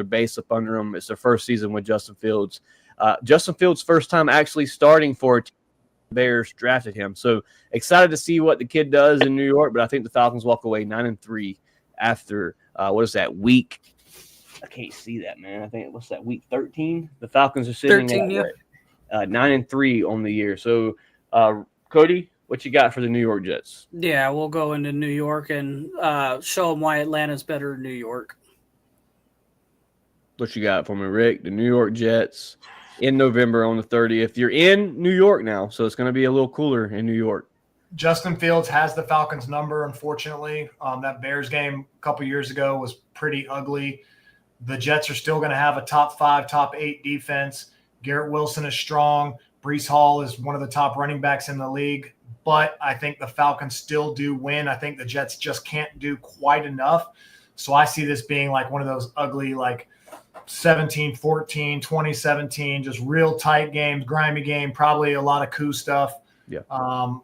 base up under them. It's their first season with Justin Fields. Justin Fields' first time actually starting for Bears drafted him. So excited to see what the kid does in New York, but I think the Falcons walk away 9-3 after week? I can't see that, man. I think what's that, week 13? The Falcons are sitting 13, at 9-3 on the year. So Cody, what you got for the New York Jets? Yeah, we'll go into New York and show them why Atlanta's better than New York. What you got for me, Rick? The New York Jets in November on the 30th. You're in New York now, so it's going to be a little cooler in New York. Justin Fields has the Falcons number, unfortunately. That Bears game a couple years ago was pretty ugly. The Jets are still going to have a top 5, top 8 defense. Garrett Wilson is strong. Breece Hall is one of the top running backs in the league. But I think the Falcons still do win. I think the Jets just can't do quite enough. So I see this being like one of those ugly, like 17-14, 20-17, just real tight games, grimy game, probably a lot of coup stuff. Yeah.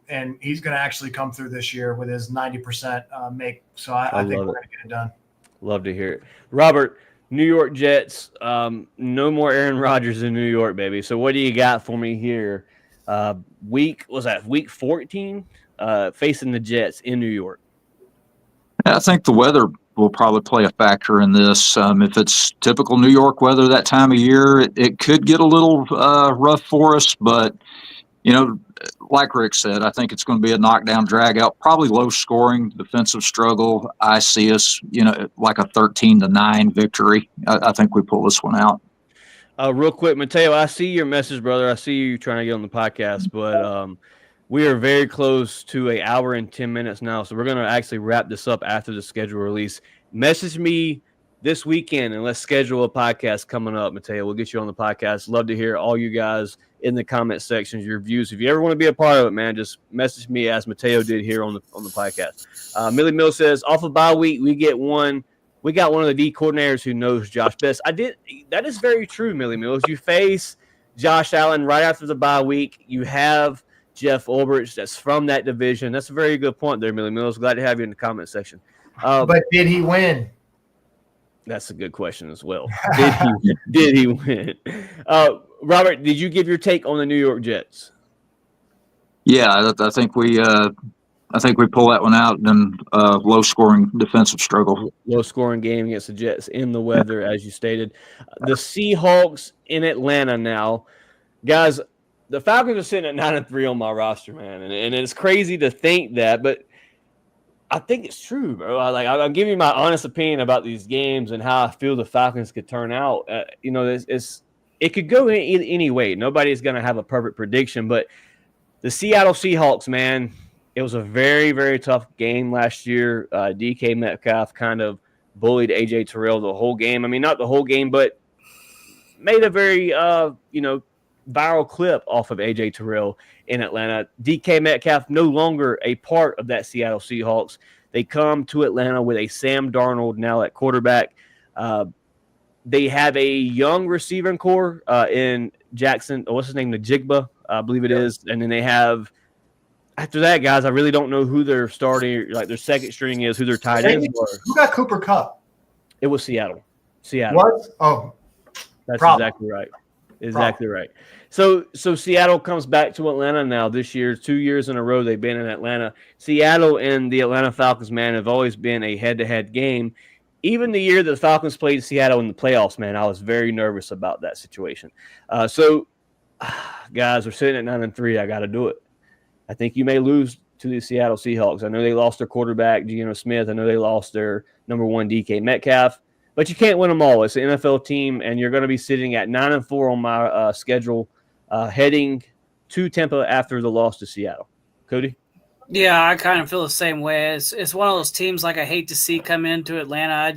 And he's going to actually come through this year with his 90% make. So I think we're going to get it done. Love to hear it. Robert, New York Jets, no more Aaron Rodgers in New York, baby. So what do you got for me here? Week 14, facing the Jets in New York? I think the weather will probably play a factor in this. If it's typical New York weather that time of year, it could get a little rough for us. But, like Rick said, I think it's going to be a knockdown, drag-out, probably low-scoring defensive struggle. I see us, like a 13-9 victory. I think we pull this one out. Real quick, Mateo, I see your message, brother. I see you trying to get on the podcast, but we are very close to an hour and 10 minutes now, so we're going to actually wrap this up after the schedule release. Message me this weekend, and let's schedule a podcast coming up, Mateo. We'll get you on the podcast. Love to hear all you guys in the comment sections, your views. If you ever want to be a part of it, man, just message me as Mateo did here on the podcast. Millie Mill says, off of bye week, we got one of the D coordinators who knows Josh best. That is very true, Millie Mills. You face Josh Allen right after the bye week. You have Jeff Ulbrich that's from that division. That's a very good point there, Millie Mills. Glad to have you in the comment section. But did he win? That's a good question as well. Did he win? Robert, did you give your take on the New York Jets? Yeah, I think we pull that one out in a low-scoring defensive struggle. Low-scoring game against the Jets in the weather, as you stated. The Seahawks in Atlanta now. Guys, the Falcons are sitting at 9-3 on my roster, man. And it's crazy to think that, but I think it's true, bro. I'll give you my honest opinion about these games and how I feel the Falcons could turn out. It could go any way. Nobody's going to have a perfect prediction, but the Seattle Seahawks, man, it was a very, very tough game last year. DK Metcalf kind of bullied A.J. Terrell the whole game. I mean, not the whole game, but made a very, viral clip off of AJ Terrell in Atlanta. DK Metcalf no longer a part of that Seattle Seahawks. They come to Atlanta with a Sam Darnold now at quarterback. They have a young receiving core in Jackson. What's his name? Najigba, I believe it is. And then they have, after that, guys, I really don't know who their starting, like their second string is, who their tight ends are. Who got Cooper Kupp? It was Seattle. What? Oh, that's problem. Exactly right. Exactly right. So Seattle comes back to Atlanta now this year. 2 years in a row they've been in Atlanta. Seattle and the Atlanta Falcons, man, have always been a head-to-head game. Even the year that the Falcons played Seattle in the playoffs, man, I was very nervous about that situation. Guys, we're sitting at 9-3. I got to do it. I think you may lose to the Seattle Seahawks. I know they lost their quarterback, Geno Smith. I know they lost their number one, DK Metcalf. But you can't win them all. It's an NFL team, and you're going to be sitting at 9-4 on my schedule, heading to Tampa after the loss to Seattle. Cody? Yeah, I kind of feel the same way. It's one of those teams like I hate to see come into Atlanta. I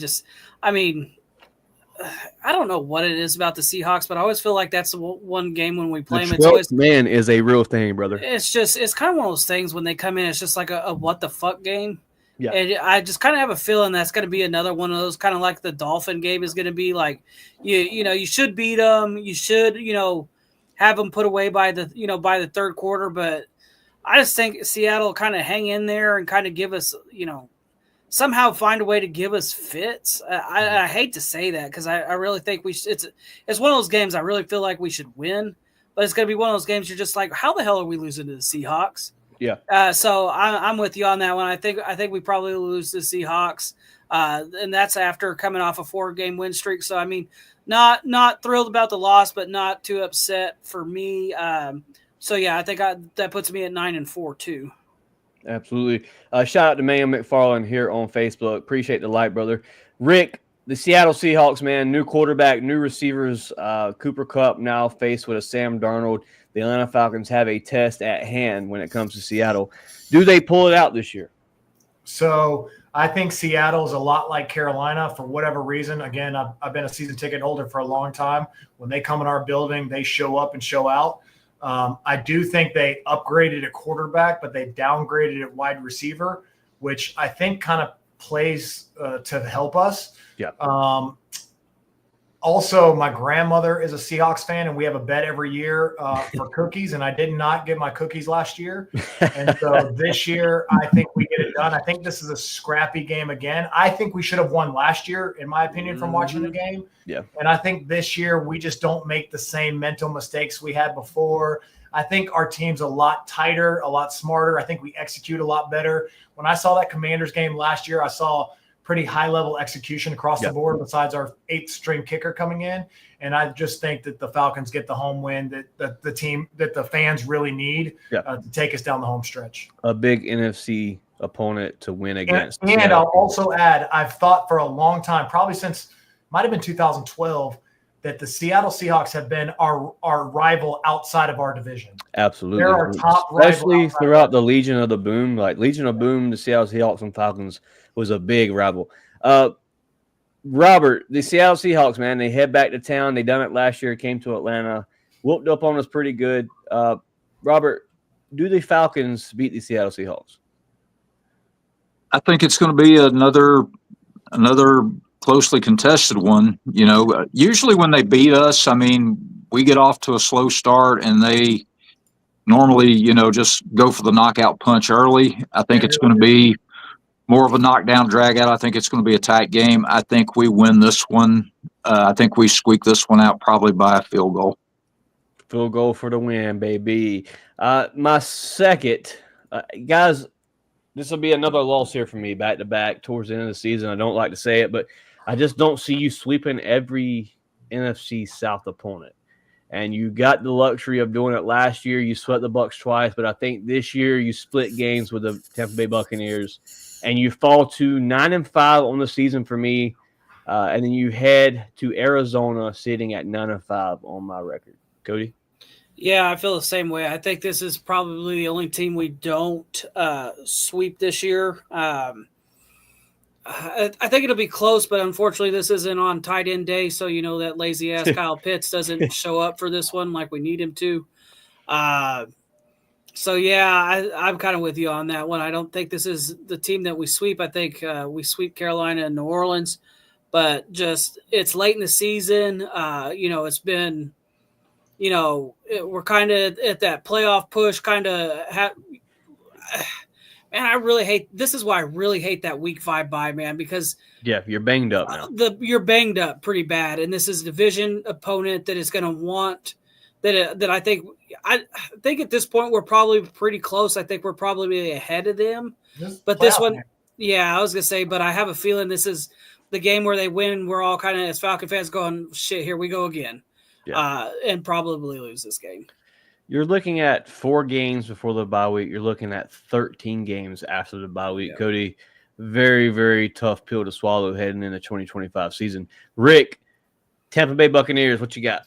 don't know what it is about the Seahawks, but I always feel like that's the one game when we play them. The 12th man is a real thing, brother. It's kind of one of those things when they come in, it's just like a what the fuck game. Yeah. And I just kind of have a feeling that's going to be another one of those, kind of like the Dolphin game is going to be like, you should beat them. You should, have them put away by the third quarter. But I just think Seattle kind of hang in there and kind of give us, somehow find a way to give us fits. I hate to say that because I really think it's one of those games I really feel like we should win, but it's going to be one of those games you're just like, how the hell are we losing to the Seahawks? Yeah. So I'm with you on that one. I think we probably lose the Seahawks, and that's after coming off a 4-game win streak. So not thrilled about the loss, but not too upset for me. So yeah, I think that puts me at 9-4 too. Absolutely. Shout out to Mayo McFarland here on Facebook. Appreciate the like, brother. Rick, the Seattle Seahawks, man, new quarterback, new receivers. Cooper Kupp now faced with a Sam Darnold. The Atlanta Falcons have a test at hand when it comes to Seattle. Do they pull it out this year? So I think Seattle is a lot like Carolina for whatever reason. Again, I've been a season ticket holder for a long time. When they come in our building, they show up and show out. I do think they upgraded at quarterback, but they downgraded at wide receiver, which I think kind of plays to help us. Yeah. Also, my grandmother is a Seahawks fan, and we have a bet every year for cookies, and I did not get my cookies last year. And so this year, I think we get it done. I think this is a scrappy game again. I think we should have won last year, in my opinion, from watching the game. Yeah. And I think this year we just don't make the same mental mistakes we had before. I think our team's a lot tighter, a lot smarter. I think we execute a lot better. When I saw that Commanders game last year, I saw pretty high-level execution across the board besides our 8th-string kicker coming in. And I just think that the Falcons get the home win that the team, that the fans really need to take us down the home stretch. A big NFC opponent to win against. And I'll also add, I've thought for a long time, probably since might have been 2012, that the Seattle Seahawks have been our rival outside of our division. Absolutely. They're our top especially rival throughout the Legion of the Boom. Like Legion of Boom, the Seattle Seahawks and Falcons was a big rival. Robert, the Seattle Seahawks, man, they head back to town. They done it last year, came to Atlanta, whooped up on us pretty good. Robert, do the Falcons beat the Seattle Seahawks? I think it's going to be another closely contested one. Usually when they beat us, we get off to a slow start and they normally, just go for the knockout punch early. I think it's going to be more of a knockdown drag out. I think it's going to be a tight game. I think we win this one. I think we squeak this one out probably by a field goal. Field goal for the win, baby. My second, guys, this will be another loss here for me back to back towards the end of the season. I don't like to say it, but I just don't see you sweeping every NFC South opponent. And you got the luxury of doing it last year. You swept the Bucs twice, but I think this year you split games with the Tampa Bay Buccaneers, and you fall to 9-5 on the season for me. And then you head to Arizona sitting at 9-5 on my record. Cody? Yeah, I feel the same way. I think this is probably the only team we don't sweep this year. I think it'll be close, but unfortunately, this isn't on tight end day, so that lazy ass Kyle Pitts doesn't show up for this one like we need him to. So yeah, I'm kind of with you on that one. I don't think this is the team that we sweep. I think we sweep Carolina and New Orleans, but just it's late in the season. It's been, we're kind of at that playoff push. Man, I really hate. This is why I really hate that Week 5 bye, man, because you're banged up now. You're banged up pretty bad, and this is a division opponent that is going to want that. I think at this point we're probably pretty close. I think we're probably ahead of them. But this one, I was going to say, but I have a feeling this is the game where they win. We're all kind of as Falcon fans going, shit, here we go again, and probably lose this game. You're looking at 4 games before the bye week. You're looking at 13 games after the bye week. Yeah. Cody, very, very tough pill to swallow heading into the 2025 season. Rick, Tampa Bay Buccaneers, what you got?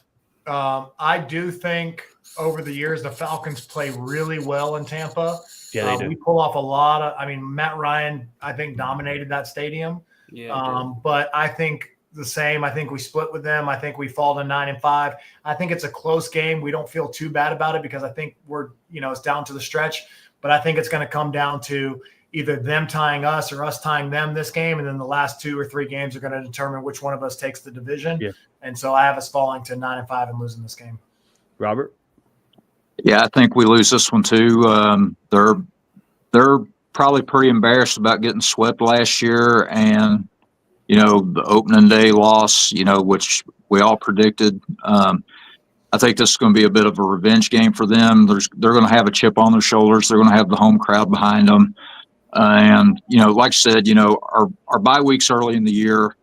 I do think over the years the Falcons play really well in Tampa. Yeah, they do. We pull off a lot of – Matt Ryan, I think, dominated that stadium. Yeah, but I think – the same. I think we split with them. I think we fall to 9-5. I think it's a close game. We don't feel too bad about it because I think we're, it's down to the stretch. But I think it's going to come down to either them tying us or us tying them this game. And then the last 2 or 3 games are going to determine which one of us takes the division. Yeah. And so I have us falling to 9-5 and losing this game. Robert? Yeah, I think we lose this one too. They're probably pretty embarrassed about getting swept last year and, the opening day loss, which we all predicted. I think this is going to be a bit of a revenge game for them. They're going to have a chip on their shoulders. They're going to have the home crowd behind them. And, like I said, our bye weeks early in the year,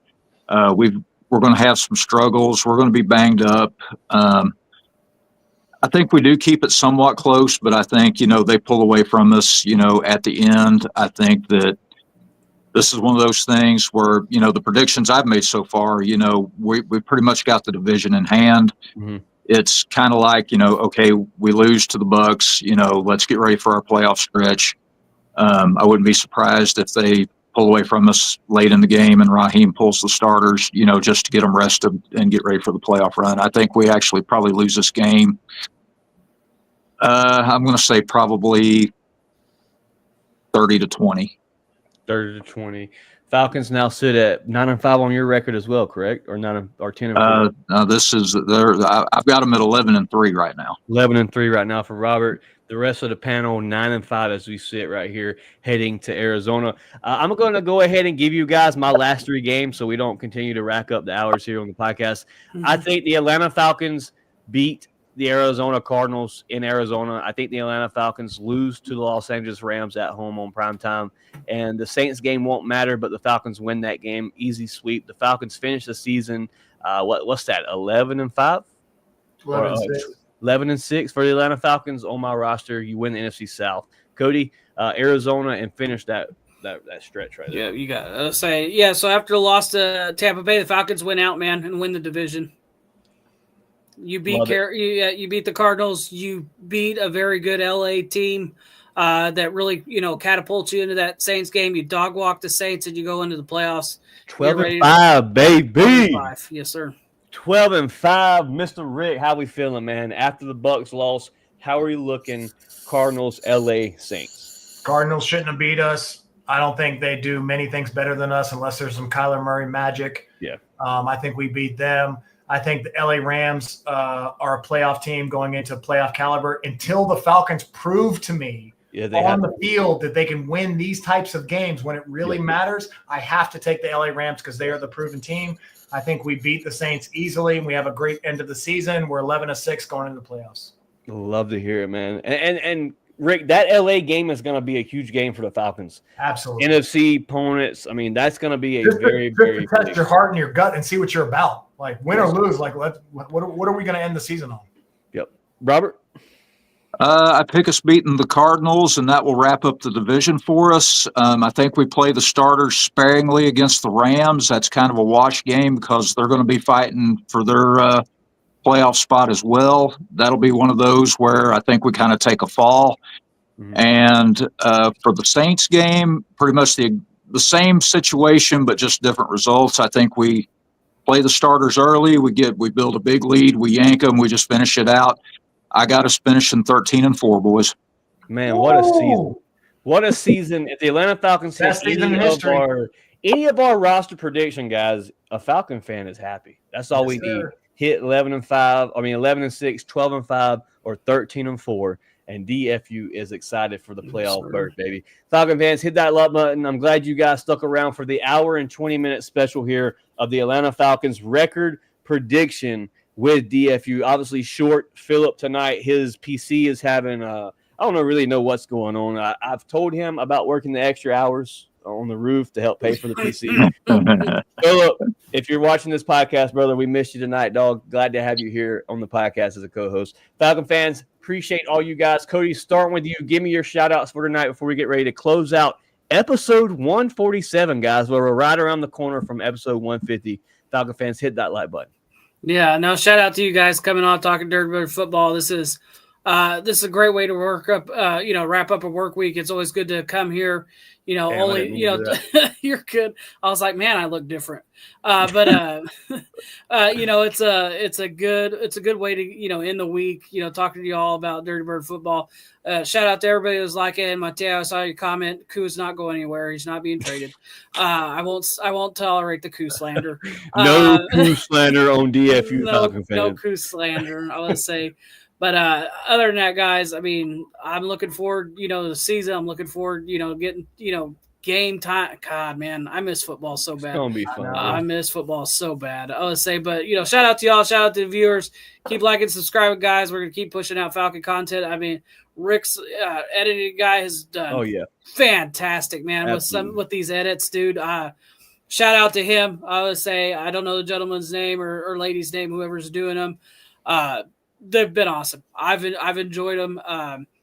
we're going to have some struggles. We're going to be banged up. I think we do keep it somewhat close, but I think, they pull away from us, at the end. I think that this is one of those things where, the predictions I've made so far, we pretty much got the division in hand. Mm-hmm. It's kind of like, okay, we lose to the Bucs, let's get ready for our playoff stretch. I wouldn't be surprised if they pull away from us late in the game and Raheem pulls the starters, just to get them rested and get ready for the playoff run. I think we actually probably lose this game. I'm going to say probably 30-20. 30-20. Falcons now sit at 9-5 on your record as well, correct? Or 10-4? I've got them at 11-3 right now. 11-3 right now for Robert. The rest of the panel 9-5 as we sit right here heading to Arizona. I'm going to go ahead and give you guys my last 3 games so we don't continue to rack up the hours here on the podcast. Mm-hmm. I think the Atlanta Falcons beat the Arizona Cardinals in Arizona. I think the Atlanta Falcons lose to the Los Angeles Rams at home on primetime. And the Saints game won't matter, but the Falcons win that game. Easy sweep. The Falcons finish the season, what's that, 11-5? 11-6 for the Atlanta Falcons on my roster. You win the NFC South. Cody, Arizona, and finish that stretch right there. Yeah, you got to say, yeah, so after the loss to Tampa Bay, the Falcons win out, man, and win the division. You beat you beat the Cardinals. You beat a very good LA team that really, catapults you into that Saints game. You dog walk the Saints and you go into the playoffs. 12-5, baby. 12-5. Yes, sir. 12-5, Mr. Rick. How we feeling, man? After the Bucs loss, how are you looking? Cardinals, LA, Saints. Cardinals shouldn't have beat us. I don't think they do many things better than us unless there's some Kyler Murray magic. Yeah. I think we beat them. I think the LA Rams are a playoff team going into playoff caliber until the Falcons prove to me on the field that they can win these types of games when it really matters. I have to take the LA Rams because they are the proven team. I think we beat the Saints easily, and we have a great end of the season. We're 11-6 going into the playoffs. Love to hear it, man. And Rick, that LA game is going to be a huge game for the Falcons. Absolutely. NFC opponents. I mean, that's going to be a very test your heart and your gut and see what you're about. Like win or lose. Like what are we going to end the season on? Yep. Robert. I pick us beating the Cardinals, and that will wrap up the division for us. I think we play the starters sparingly against the Rams. That's kind of a wash game because they're going to be fighting for their playoff spot as well. That'll be one of those where I think we kind of take a fall. Mm-hmm. And for the Saints game, pretty much the the same situation, but just different results. I think we play the starters early. We build a big lead. We yank them. We just finish it out. I got us finishing 13-4, boys. Man, what a season! What a season! If the Atlanta Falcons hit Best season in history. any of our roster prediction, guys, a Falcon fan is happy. That's all we need. Hit 11-5. I mean 11-6, 12-5, or 13-4. And DFU is excited for the playoff berth, baby. Falcon fans, hit that like button. I'm glad you guys stuck around for the hour and 20-minute special here of the Atlanta Falcons record prediction with DFU. Obviously, short Phillip tonight. His PC is having I don't really know what's going on. I've told him about working the extra hours on the roof to help pay for the PC. Phillip, if you're watching this podcast, brother, we missed you tonight, dog. Glad to have you here on the podcast as a co-host. Falcon fans, appreciate all you guys. Cody, starting with you. Give me your shout-outs for tonight before we get ready to close out episode 147, guys, where we're right around the corner from episode 150. Falcon fans, hit that like button. Yeah, no, shout out to you guys coming on talking Dirty Bird football. This is a great way to wrap up a work week. It's always good to come here. You're good. I was like, man, I look different. It's a good way to, end the week, talking to you all about Dirty Bird football. Shout out to everybody who's like it. Mateo, I saw your comment. Koo's not going anywhere. He's not being traded. I won't tolerate the Koo slander. No Koo slander on DFU Falcon fans. No Koo slander, I would say. But other than that, guys, I mean, I'm looking forward, the season. I'm looking forward, getting, game time. God, man, I miss football so bad. It's going to be fun. I miss football so bad. I would say, but, shout out to y'all. Shout out to the viewers. Keep liking, subscribing, guys. We're going to keep pushing out Falcon content. I mean, Rick's editing guy has done fantastic, man, with these edits, dude. Shout out to him. I would say, I don't know the gentleman's name or lady's name, whoever's doing them. They've been awesome. I've enjoyed them.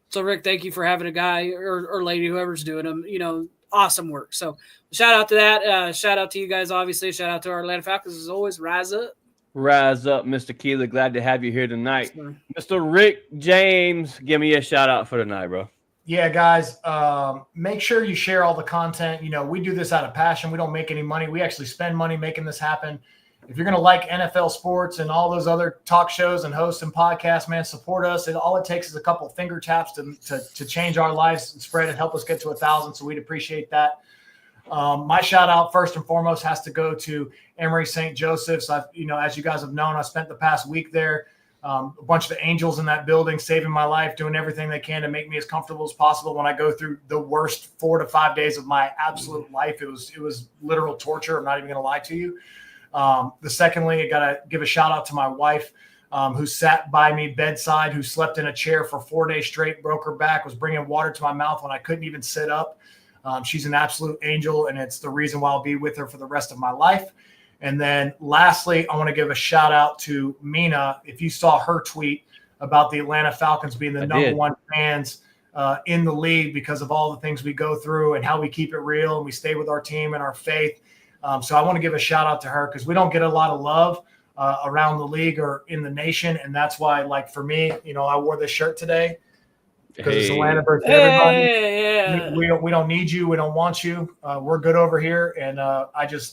So Rick, thank you for having a guy or lady, whoever's doing them, awesome work. So shout out to that. Shout out to you guys. Obviously, shout out to our Atlanta Falcons as always. Rise up, Mr. Keeler. Glad to have you here tonight. Mr. Rick James, give me a shout out for tonight, bro. Yeah, guys, make sure you share all the content. We do this out of passion. We don't make any money. We actually spend money making this happen. If you're going to like NFL sports and all those other talk shows and hosts and podcasts, man, support us. All it takes is a couple of finger taps to change our lives and spread and help us get to 1,000. So we'd appreciate that. My shout out first and foremost has to go to Emory St. Joseph's. As you guys have known, I spent the past week there. A bunch of the angels in that building, saving my life, doing everything they can to make me as comfortable as possible when I go through the worst 4 to 5 days of my absolute life. It was literal torture. I'm not even going to lie to you. Secondly, I got to give a shout out to my wife, who sat by me bedside, who slept in a chair for 4 days straight, broke her back, was bringing water to my mouth when I couldn't even sit up. She's an absolute angel, and it's the reason why I'll be with her for the rest of my life. And then lastly, I want to give a shout out to Mina. If you saw her tweet about the Atlanta Falcons being the number one fans in the league because of all the things we go through and how we keep it real and we stay with our team and our faith. So I want to give a shout out to her because we don't get a lot of love around the league or in the nation. And that's why, like, for me, I wore this shirt today because it's Atlanta versus everybody. We don't need you. We don't want you. We're good over here. And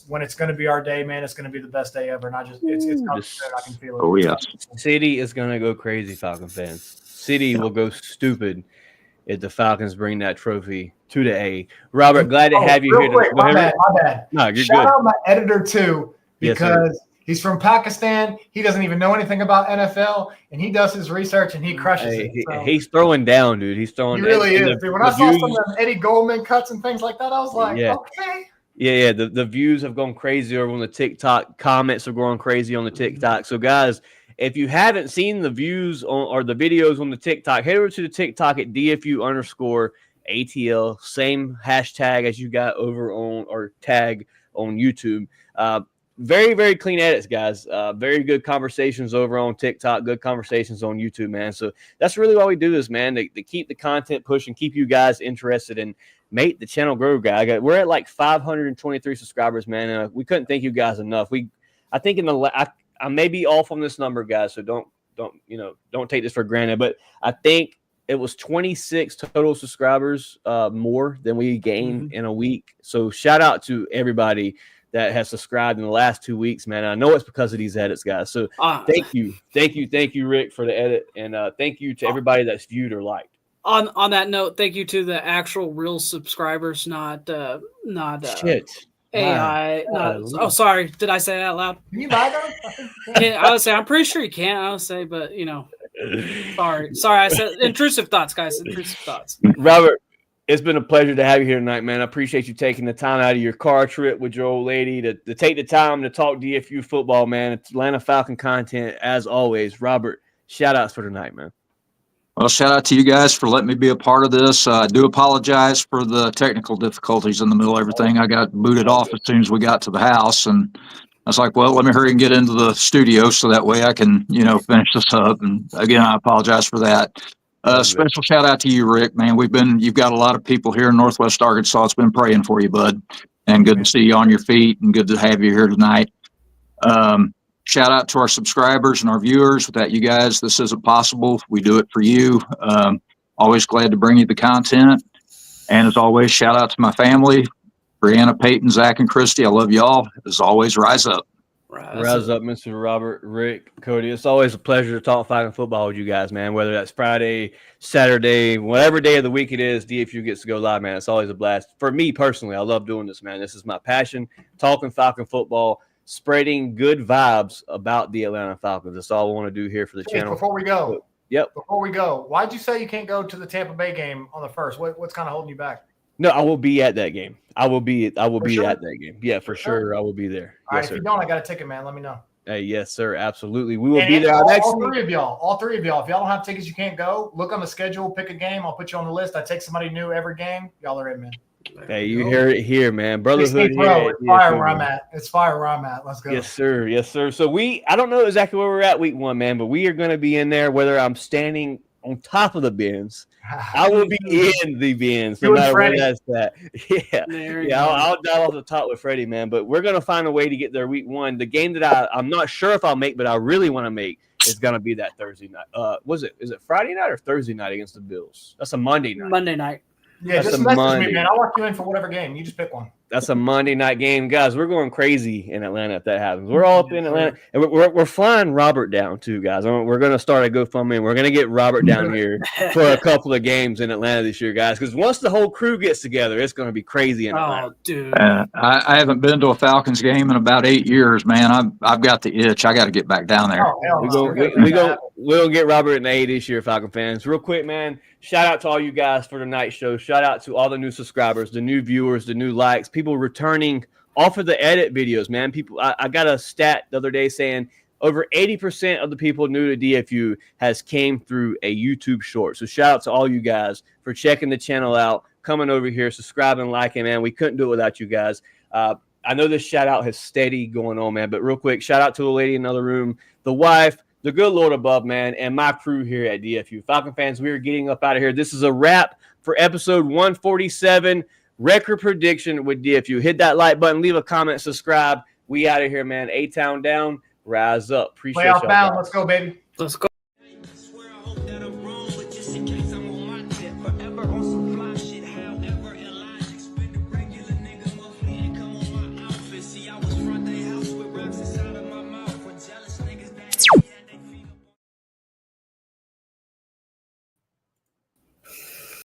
when it's going to be our day, man, it's going to be the best day ever. And it's coming soon. I can feel it. Oh, yeah. City is going to go crazy, Falcon fans. City will go stupid if the Falcons bring that trophy to the A. Robert, glad to have you here. Quick, my bad. No, you're Shout good. out my editor too, because he's from Pakistan. He doesn't even know anything about NFL, and he does his research and he crushes it. So. He's throwing down, dude. He's throwing. He really is. Dude, when I saw some of them Eddie Goldman cuts and things like that, I was like, okay. Yeah. The views have gone crazy over on the TikTok. Comments are going crazy on the TikTok. So, guys, if you haven't seen the views or the videos on the TikTok, head over to the TikTok at DFU_ATL. Same hashtag as you got over on or tag on YouTube. Very, very clean edits, guys. Very good conversations over on TikTok. Good conversations on YouTube, man. So that's really why we do this, man. To keep the content pushing, keep you guys interested, and make the channel grow, guy. We're at like 523 subscribers, man. We couldn't thank you guys enough. I think I may be off on this number, guys. So don't take this for granted. But I think it was 26 total subscribers more than we gained in a week. So shout out to everybody that has subscribed in the last 2 weeks, man. I know it's because of these edits, guys. So thank you, Rick, for the edit, and thank you to everybody that's viewed or liked. On that note, thank you to the actual real subscribers, not Shit. AI. Oh, sorry. Did I say that out loud? Can you buy them? I would say I'm pretty sure you can't. I would say, but sorry. I said intrusive thoughts, guys. Intrusive thoughts. Robert, it's been a pleasure to have you here tonight, man. I appreciate you taking the time out of your car trip with your old lady to take the time to talk DFU football, man. It's Atlanta Falcon content as always. Robert, shout outs for tonight, man. Well, shout out to you guys for letting me be a part of this. I do apologize for the technical difficulties in the middle of everything. I got booted off as soon as we got to the house, and I was like, well, let me hurry and get into the studio so that way I can, finish this up. And again, I apologize for that. Special shout out to you, Rick, man. You've got a lot of people here in Northwest Arkansas. It's been praying for you, bud, and good to see you on your feet and good to have you here tonight. Shout out to our subscribers and our viewers. Without you guys, this isn't possible. We do it for you. Always glad to bring you the content. And as always, shout out to my family, Brianna, Peyton, Zach, and Christy. I love y'all. As always, rise up. Rise up, Mr. Robert, Rick, Cody. It's always a pleasure to talk Falcon football with you guys, man. Whether that's Friday, Saturday, whatever day of the week it is, DFU gets to go live, man. It's always a blast. For me personally, I love doing this, man. This is my passion, talking Falcon football, spreading good vibes about the Atlanta Falcons. That's all I want to do here for the channel. Before we go, Before we go, why'd you say you can't go to the Tampa Bay game on the 1st? What's kind of holding you back? No, I will be at that game. I will be at that game. Yeah, for sure. sure. I will be there. All right, if you don't, I got a ticket, man. Let me know. Hey, yes, sir. Absolutely. We will be there. All three of y'all. If y'all don't have tickets, you can't go. Look on the schedule, pick a game. I'll put you on the list. I take somebody new every game. Y'all are in, man. Hey, you hear it here, man. Brotherhood here. It's fire where I'm at. It's fire where I'm at. Let's go. Yes, sir. Yes, sir. So I don't know exactly where we're at week 1, man, but we are going to be in there, whether I'm standing on top of the bins. I will be in the bins, no matter where that's at. Yeah. I'll dive off the top with Freddie, man. But we're going to find a way to get there week 1. The game that I'm not sure if I'll make, but I really want to make is going to be that Thursday night. Is it Friday night or Thursday night against the Bills? That's a Monday night. Monday night. Yeah, just message me, man. I'll lock you in for whatever game. You just pick one. That's a Monday night game. Guys, we're going crazy in Atlanta if that happens. We're all up in Atlanta. And we're flying Robert down, too, guys. We're going to start a GoFundMe, and we're going to get Robert down here for a couple of games in Atlanta this year, guys. Because once the whole crew gets together, it's going to be crazy in Atlanta. Oh, dude. I haven't been to a Falcons game in about 8 years, man. I've got the itch. I got to get back down there. We'll get Robert an A this year, Falcon fans. Real quick, man. Shout out to all you guys for the night show. Shout out to all the new subscribers, the new viewers, the new likes, people returning off of the edit videos, man. People, I got a stat the other day saying over 80% of the people new to DFU has came through a YouTube short. So shout out to all you guys for checking the channel out, coming over here, subscribing, liking, man. We couldn't do it without you guys. I know this shout out has steady going on, man, but real quick, shout out to the lady in the other room, the wife, the good Lord above, man, and my crew here at DFU. Falcon fans, we are getting up out of here. This is a wrap for episode 147, record prediction with DFU. Hit that like button, leave a comment, subscribe. We out of here, man. A-Town down, rise up. Appreciate y'all. Playoff bound. Let's go, baby. Let's go.